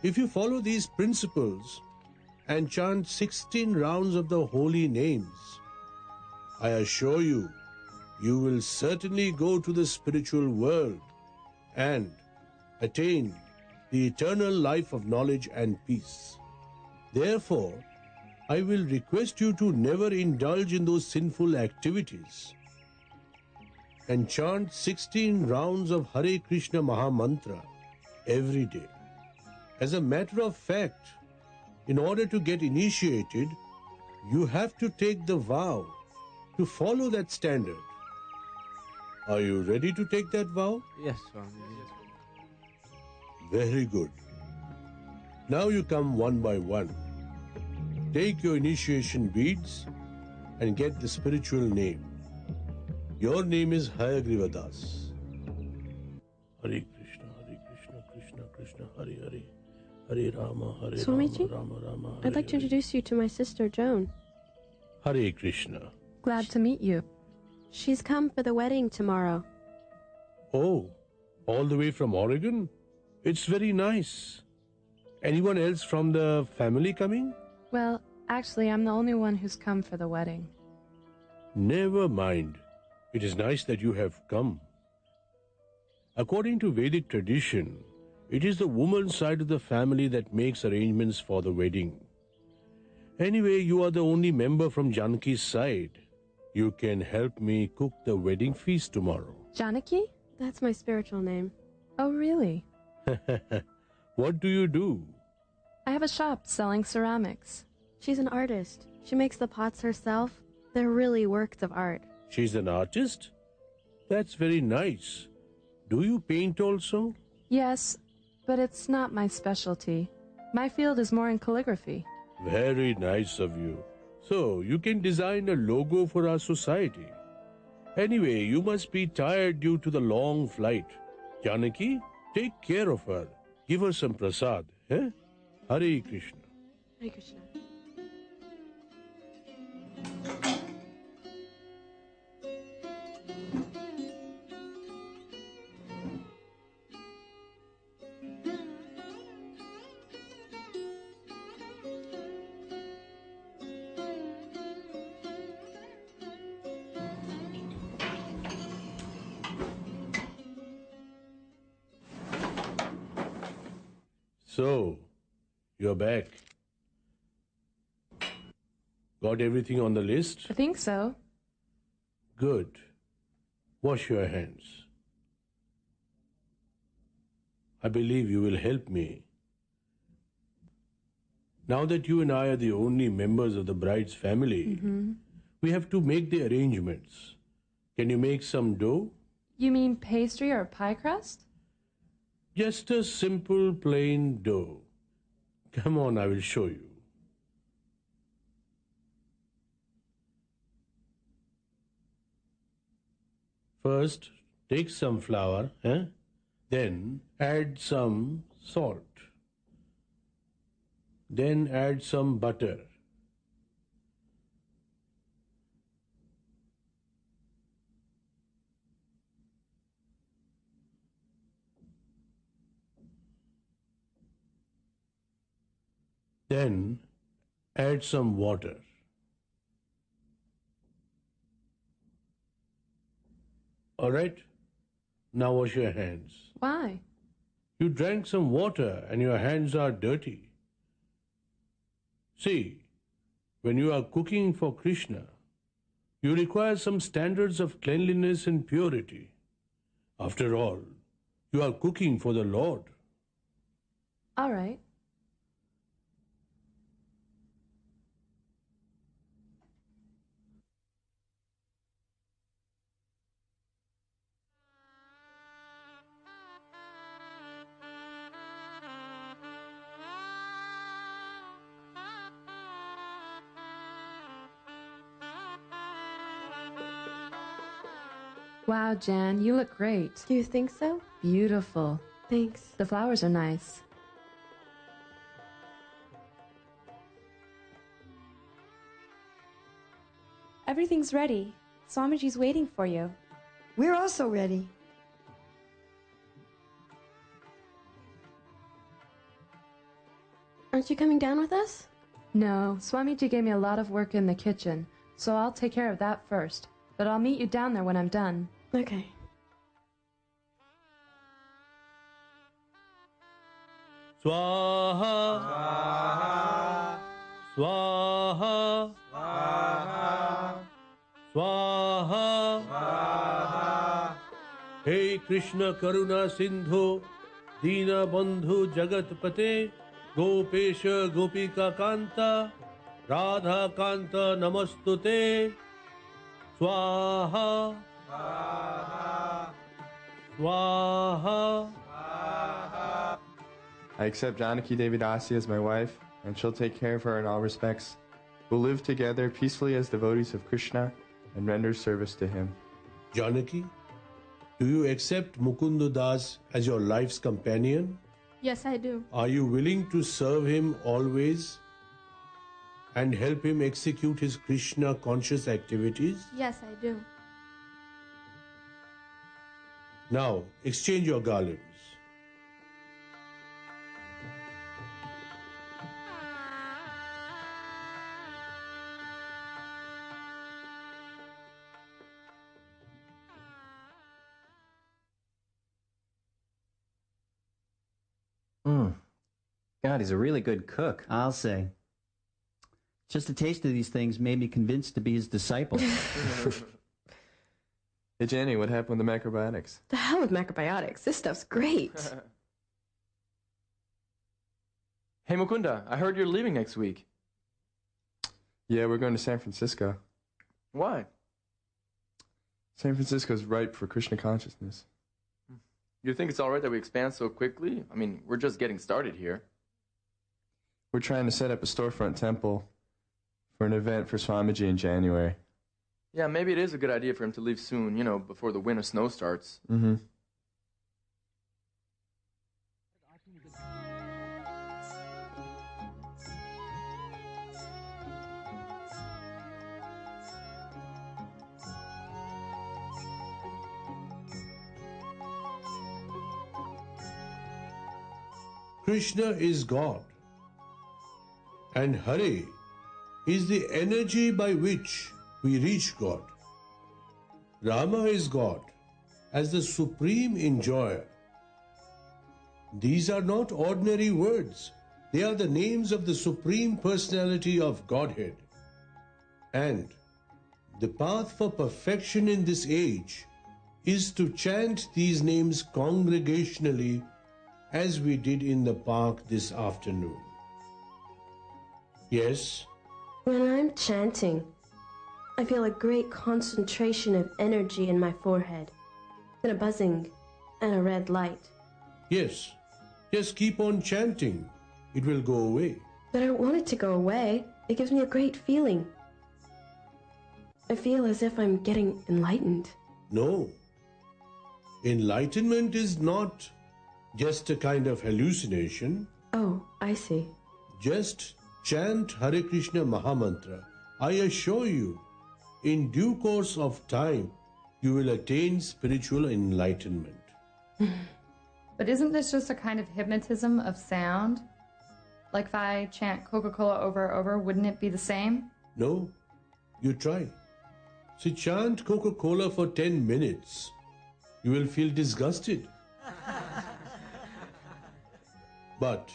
[SPEAKER 4] If you follow these principles and chant 16 rounds of the holy names, I assure you, you will certainly go to the spiritual world and attain the eternal life of knowledge and peace. Therefore, I will request you to never indulge in those sinful activities and chant 16 rounds of Hare Krishna Maha Mantra every day. As a matter of fact, in order to get initiated, you have to take the vow to follow that standard. Are you ready to take that vow?
[SPEAKER 11] Yes, Swamiji.
[SPEAKER 4] Very good. Now you come one by one. Take your initiation beads and get the spiritual name. Your name is Hayagriva Das. Hare Krishna, Krishna Krishna, Hare Hare, Hare Rama,
[SPEAKER 15] Swamiji,
[SPEAKER 4] Rama Rama.
[SPEAKER 15] I'd like to introduce you to my sister, Joan.
[SPEAKER 4] Hare Krishna.
[SPEAKER 12] Glad to meet you.
[SPEAKER 15] She's come for the wedding tomorrow.
[SPEAKER 4] Oh, all the way from Oregon? It's very nice. Anyone else from the family coming?
[SPEAKER 12] Well, actually, I'm the only one who's come for the wedding.
[SPEAKER 4] Never mind. It is nice that you have come. According to Vedic tradition, it is the woman's side of the family that makes arrangements for the wedding. Anyway, you are the only member from Janaki's side. You can help me cook the wedding feast tomorrow.
[SPEAKER 12] Janaki?
[SPEAKER 15] That's my spiritual name.
[SPEAKER 12] Oh, really?
[SPEAKER 4] What do you do?
[SPEAKER 12] I have a shop selling ceramics.
[SPEAKER 15] She's an artist. She makes the pots herself. They're really works of art.
[SPEAKER 4] She's an artist? That's very nice. Do you paint also?
[SPEAKER 12] Yes, but it's not my specialty. My field is more in calligraphy.
[SPEAKER 4] Very nice of you. So, you can design a logo for our society. Anyway, you must be tired due to the long flight. Janaki, take care of her. Give her some prasad. Eh? Hare Krishna.
[SPEAKER 15] Hare Krishna.
[SPEAKER 4] So, you're back. Got everything on the list?
[SPEAKER 12] I think so.
[SPEAKER 4] Good. Wash your hands. I believe you will help me. Now that you and I are the only members of the bride's family, we have to make the arrangements. Can you make some dough?
[SPEAKER 12] You mean pastry or pie crust?
[SPEAKER 4] Just a simple plain dough. Come on, I will show you. First, take some flour, then add some salt. Then add some butter. Then add some water. All right? Now wash your hands.
[SPEAKER 12] Why?
[SPEAKER 4] You drank some water and your hands are dirty. See, when you are cooking for Krishna, you require some standards of cleanliness and purity. After all, you are cooking for the Lord.
[SPEAKER 12] All right. Wow, Jan, you look great.
[SPEAKER 15] Do you think so?
[SPEAKER 12] Beautiful.
[SPEAKER 15] Thanks.
[SPEAKER 12] The flowers are nice.
[SPEAKER 16] Everything's ready. Swamiji's waiting for you.
[SPEAKER 17] We're also ready.
[SPEAKER 15] Aren't you coming down with us?
[SPEAKER 12] No, Swamiji gave me a lot of work in the kitchen, so I'll take care of that first. but I'll meet you down there when I'm done.
[SPEAKER 15] Okay.
[SPEAKER 4] Swaha. Swaha. Swaha. Swaha. Swaha. Hey Krishna Karuna Sindhu, Dina Bandhu Jagatpate, Gopesha Gopika Kanta, Radha Kanta Namastute, Swaha. Swaha. Swaha.
[SPEAKER 3] I accept Janaki Devi Dasi as my wife, and she'll take care of her in all respects. We'll live together peacefully as devotees of Krishna and render service to him.
[SPEAKER 4] Janaki, do you accept Mukunda Das as your life's companion?
[SPEAKER 12] Yes, I do.
[SPEAKER 4] Are you willing to serve him always and help him execute his Krishna conscious activities?
[SPEAKER 12] Yes, I do.
[SPEAKER 4] Now, exchange your garlands.
[SPEAKER 9] God, he's a really good cook. I'll say. Just a taste of these things made me convinced to be his disciple.
[SPEAKER 3] Hey Jenny, what happened with the macrobiotics?
[SPEAKER 15] The hell with macrobiotics. This stuff's great.
[SPEAKER 7] Hey Mukunda, I heard you're leaving next week.
[SPEAKER 3] Yeah, we're going to San Francisco.
[SPEAKER 7] Why?
[SPEAKER 3] San Francisco's ripe for Krishna consciousness.
[SPEAKER 7] You think it's alright that we expand so quickly? I mean, we're just getting started here.
[SPEAKER 3] We're trying to set up a storefront temple for an event for Swamiji in January.
[SPEAKER 7] Yeah, maybe it is a good idea for him to leave soon, you know, before the winter snow starts.
[SPEAKER 3] Mm-hmm.
[SPEAKER 4] Krishna is God, and Hare is the energy by which we reach God. Rama is God as the supreme enjoyer. These are not ordinary words. They are the names of the Supreme Personality of Godhead. And the path for perfection in this age is to chant these names congregationally as we did in the park this afternoon. Yes?
[SPEAKER 18] When I'm chanting, I feel a great concentration of energy in my forehead, then a buzzing and a red light.
[SPEAKER 4] Yes. Just keep on chanting. It will go away.
[SPEAKER 18] But I don't want it to go away. It gives me a great feeling. I feel as if I'm getting enlightened.
[SPEAKER 4] No. Enlightenment is not just a kind of hallucination.
[SPEAKER 18] Oh, I see.
[SPEAKER 4] Just chant Hare Krishna Mahamantra. I assure you, in due course of time, you will attain spiritual enlightenment.
[SPEAKER 19] But isn't this just a kind of hypnotism of sound? Like if I chant Coca-Cola over and over, wouldn't it be the same?
[SPEAKER 4] No, you try. See, chant Coca-Cola for 10 minutes. You will feel disgusted. But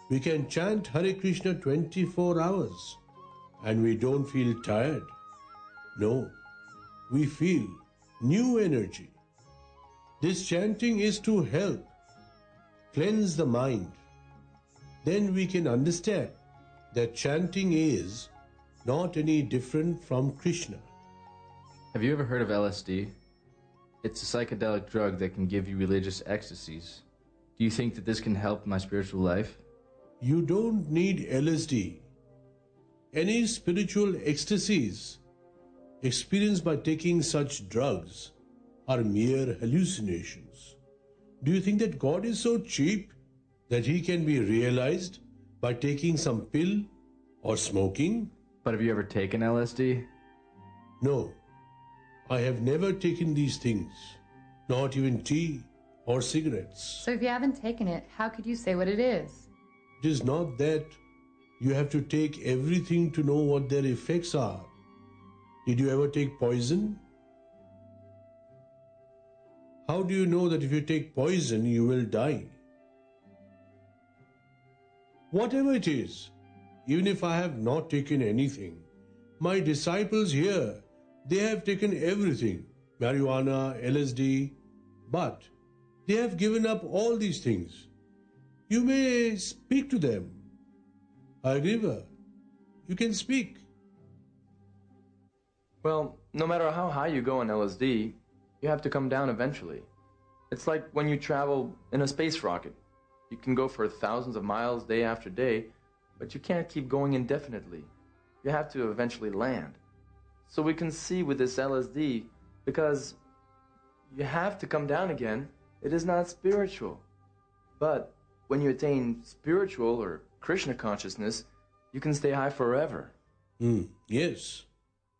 [SPEAKER 4] we can chant Hare Krishna 24 hours and we don't feel tired. No, we feel new energy. This chanting is to help cleanse the mind. Then we can understand that chanting is not any different from Krishna.
[SPEAKER 14] Have you ever heard of LSD? It's a psychedelic drug that can give you religious ecstasies. Do you think that this can help my spiritual life?
[SPEAKER 4] You don't need LSD. Any spiritual ecstasies experienced by taking such drugs are mere hallucinations. Do you think that God is so cheap that he can be realized by taking some pill or smoking?
[SPEAKER 14] But have you ever taken LSD?
[SPEAKER 4] No, I have never taken these things, not even tea or cigarettes.
[SPEAKER 19] So if you haven't taken it, how could you say what it is?
[SPEAKER 4] It is not that you have to take everything to know what their effects are. Did you ever take poison? How do you know that if you take poison, you will die? Whatever it is, even if I have not taken anything, my disciples here, they have taken everything, marijuana, LSD, but they have given up all these things. You may speak to them. Agriva, you can speak.
[SPEAKER 7] Well, no matter how high you go on LSD, you have to come down eventually. It's like when you travel in a space rocket. You can go for thousands of miles day after day, but you can't keep going indefinitely. You have to eventually land. So we can see with this LSD, because you have to come down again, it is not spiritual. But when you attain spiritual or Krishna consciousness, you can stay high forever.
[SPEAKER 4] Yes,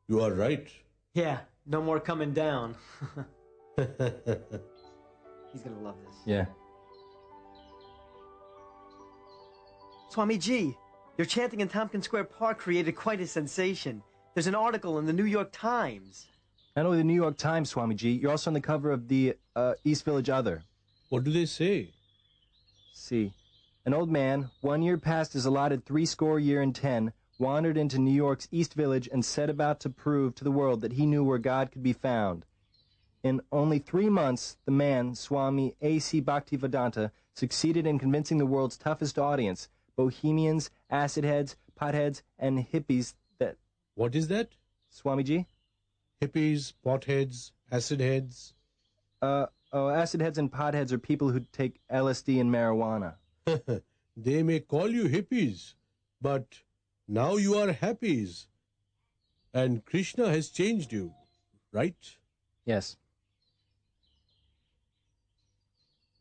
[SPEAKER 4] you are right.
[SPEAKER 5] Yeah, no more coming down. He's gonna love this.
[SPEAKER 8] Yeah.
[SPEAKER 5] Swamiji, your chanting in Tompkins Square Park created quite a sensation. There's an article in the New York Times.
[SPEAKER 8] Not only the New York Times, Swamiji, you're also on the cover of the East Village Other.
[SPEAKER 4] What do they say?
[SPEAKER 8] See, an old man, 1 year past his allotted 70 years and 10, wandered into New York's East Village and set about to prove to the world that he knew where God could be found. In only 3 months, the man, Swami A.C. Bhaktivedanta, succeeded in convincing the world's toughest audience, bohemians, acid heads, potheads, and hippies that...
[SPEAKER 4] What is that?
[SPEAKER 8] Swamiji?
[SPEAKER 4] Hippies, potheads, acid heads.
[SPEAKER 8] Acid heads and potheads are people who take LSD and marijuana.
[SPEAKER 4] They may call you hippies, but now you are happies. And Krishna has changed you, right?
[SPEAKER 8] Yes.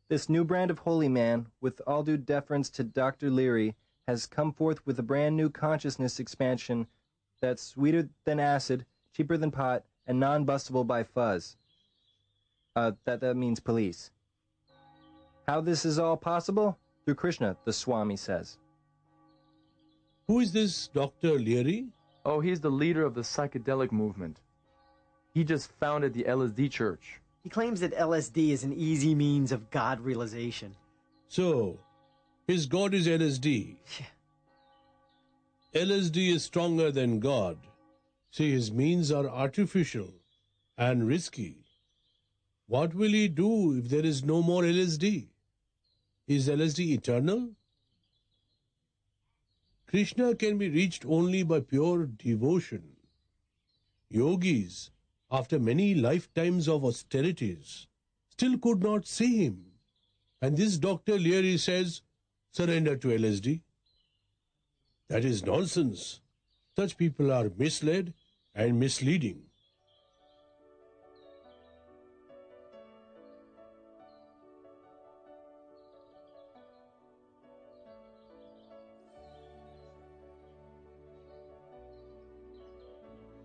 [SPEAKER 8] This new brand of holy man, with all due deference to Dr. Leary, has come forth with a brand new consciousness expansion that's sweeter than acid, cheaper than pot, and non-bustable by fuzz. That means police. How this is all possible? Through Krishna, the Swami says.
[SPEAKER 4] Who is this Dr. Leary?
[SPEAKER 7] Oh, he's the leader of the psychedelic movement. He just founded the LSD church.
[SPEAKER 5] He claims that LSD is an easy means of God realization.
[SPEAKER 4] So, his God is LSD. LSD is stronger than God. See, his means are artificial and risky. What will he do if there is no more LSD? Is LSD eternal? Krishna can be reached only by pure devotion. Yogis, after many lifetimes of austerities, still could not see him. And this Dr. Leary says, surrender to LSD. That is nonsense. Such people are misled and misleading.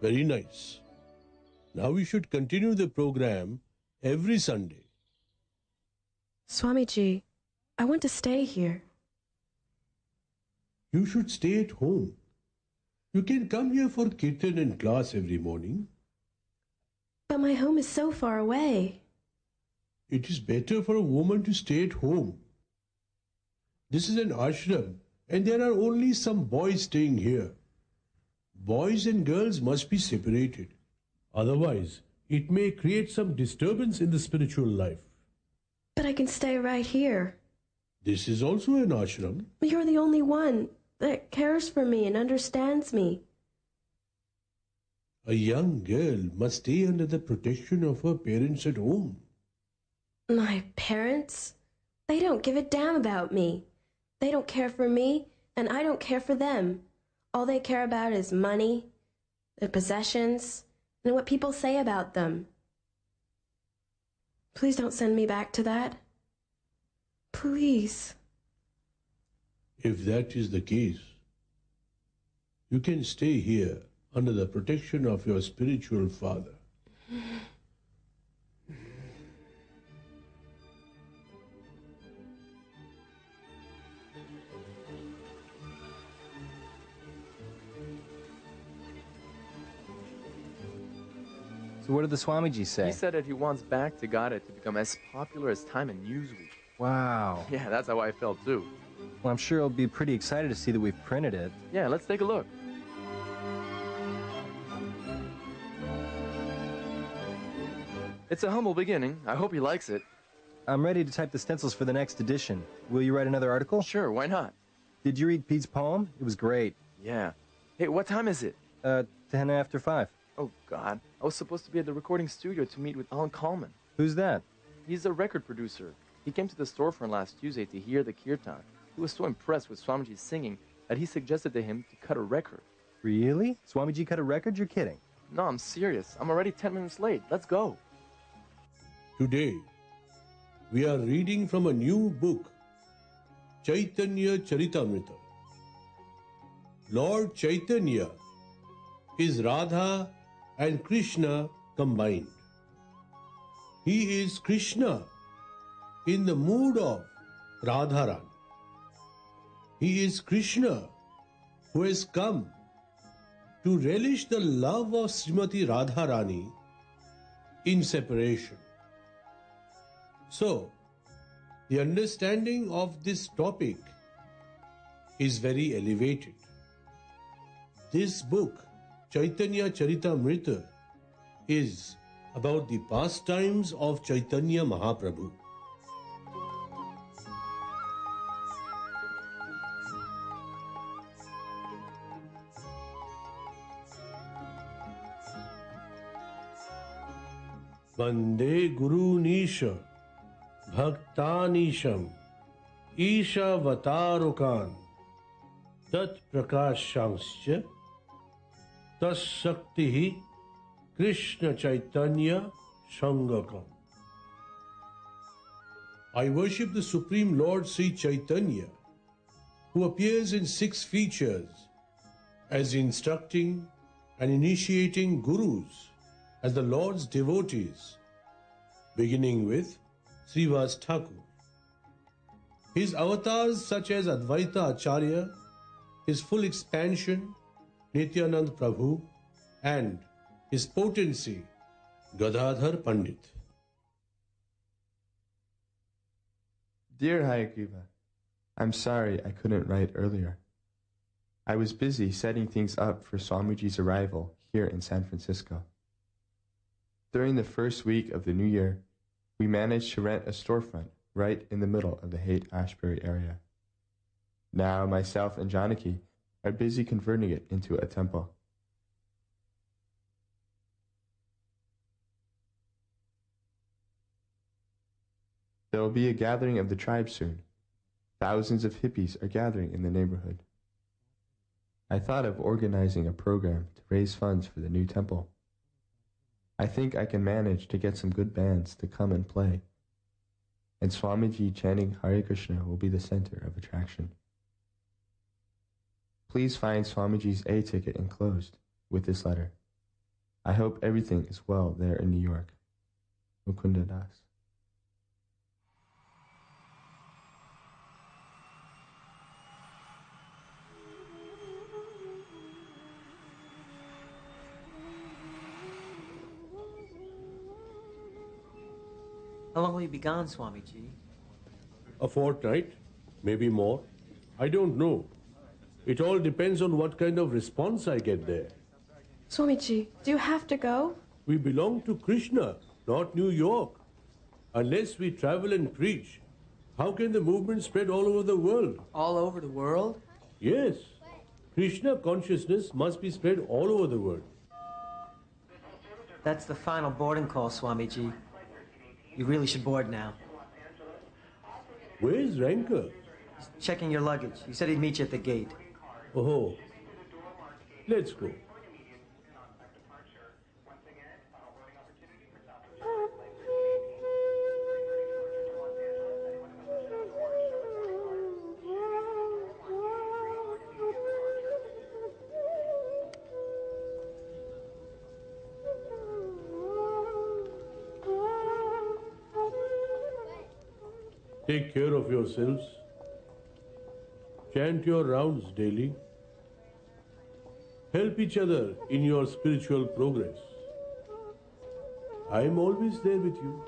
[SPEAKER 4] Very nice. Now we should continue the program every Sunday.
[SPEAKER 18] Swamiji, I want to stay here.
[SPEAKER 4] You should stay at home. You can come here for kirtan and class every morning.
[SPEAKER 18] But my home is so far away.
[SPEAKER 4] It is better for a woman to stay at home. This is an ashram and there are only some boys staying here. Boys and girls must be separated. Otherwise, it may create some disturbance in the spiritual life.
[SPEAKER 18] But I can stay right here.
[SPEAKER 4] This is also an ashram.
[SPEAKER 18] You're the only one that cares for me and understands me.
[SPEAKER 4] A young girl must stay under the protection of her parents at home.
[SPEAKER 18] My parents? They don't give a damn about me. They don't care for me, and I don't care for them. All they care about is money, their possessions, and what people say about them. Please don't send me back to that. Please.
[SPEAKER 4] If that is the case, you can stay here under the protection of your spiritual father.
[SPEAKER 8] So what did the Swamiji say?
[SPEAKER 7] He said that he wants Back to Goddess to become as popular as Time and Newsweek.
[SPEAKER 8] Wow.
[SPEAKER 7] Yeah, that's how I felt too.
[SPEAKER 8] Well, I'm sure he'll be pretty excited to see that we've printed it.
[SPEAKER 7] Yeah, let's take a look. It's a humble beginning. I hope he likes it.
[SPEAKER 8] I'm ready to type the stencils for the next edition. Will you write another article?
[SPEAKER 7] Sure, why not?
[SPEAKER 8] Did you read Pete's poem? It was great.
[SPEAKER 7] Yeah. Hey, what time is it?
[SPEAKER 8] 10 after 5.
[SPEAKER 7] Oh, God. I was supposed to be at the recording studio to meet with Alan Coleman.
[SPEAKER 8] Who's that?
[SPEAKER 7] He's a record producer. He came to the storefront last Tuesday to hear the kirtan. He was so impressed with Swamiji's singing that he suggested to him to cut a record.
[SPEAKER 8] Really? Swamiji cut a record? You're kidding.
[SPEAKER 7] No, I'm serious. I'm already 10 minutes late. Let's go.
[SPEAKER 4] Today, we are reading from a new book, Chaitanya Charitamrita. Lord Chaitanya is Radha and Krishna combined. He is Krishna in the mood of Radharani. He is Krishna who has come to relish the love of Srimati Radharani in separation. So, the understanding of this topic is very elevated. This book, Chaitanya Charitamrita, is about the pastimes of Chaitanya Mahaprabhu. Vande Guru Nisha Bhaktanisham Isha Vatarukan Tat Prakashangscha Tas Shaktihi Krishna Chaitanya Sangakam. I worship the Supreme Lord Sri Chaitanya, who appears in 6 features as instructing and initiating Gurus as the Lord's devotees, beginning with Srivas Thakur. His avatars such as Advaita Acharya, his full expansion, Nityanand Prabhu, and his potency, Gadadhar Pandit.
[SPEAKER 3] Dear Hayagriva, I'm sorry I couldn't write earlier. I was busy setting things up for Swamiji's arrival here in San Francisco. During the first week of the new year, we managed to rent a storefront right in the middle of the Haight-Ashbury area. Now myself and Janaki are busy converting it into a temple. There will be a gathering of the tribe soon. Thousands of hippies are gathering in the neighborhood. I thought of organizing a program to raise funds for the new temple. I think I can manage to get some good bands to come and play, and Swamiji chanting Hare Krishna will be the center of attraction. Please find Swamiji's A ticket enclosed with this letter. I hope everything is well there in New York. Mukunda Das.
[SPEAKER 13] How long will you be gone, Swamiji?
[SPEAKER 4] A fortnight, maybe more. I don't know. It all depends on what kind of response I get there.
[SPEAKER 18] Swamiji, do you have to go?
[SPEAKER 4] We belong to Krishna, not New York. Unless we travel and preach, how can the movement spread all over the world?
[SPEAKER 13] All over the world?
[SPEAKER 4] Yes. Krishna consciousness must be spread all over the world.
[SPEAKER 13] That's the final boarding call, Swamiji. You really should board now.
[SPEAKER 4] Where's Ranker?
[SPEAKER 13] He's checking your luggage. He said he'd meet you at the gate.
[SPEAKER 4] Oh, let's go. Take care of yourselves. Chant your rounds daily. Help each other in your spiritual progress. I am always there with you.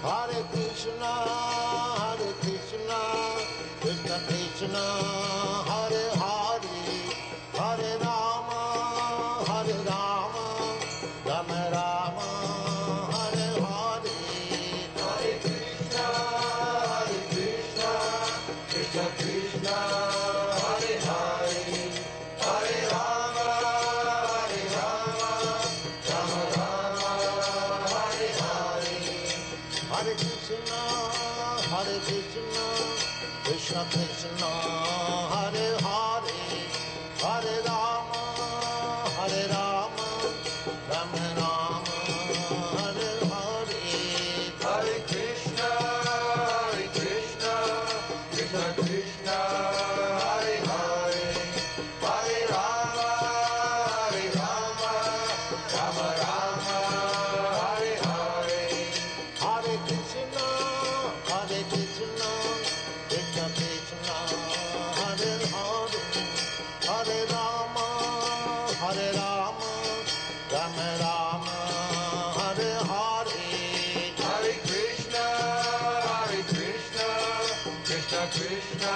[SPEAKER 10] Hare Krishna, Krishna Krishna, Hare Hare, Hare Rama, Rama Rama, Hare Hare. Hare Krishna, Krishna Krishna, Hare Hare, Hare Rama, Rama Rama, Hare Hare. Hare Krishna, Krishna Krishna, Hare Hare, Hare Rama, Rama Rama, Hare Hare. Hare Krishna, Krishna Krishna, Hare Hare, Hare Rama, Rama Rama, Hare Hare. Hare Krishna, Krishna Krishna, Hare Hare, Hare Rama, Rama Rama, Hare Hare. Hare Krishna, Krishna Krishna,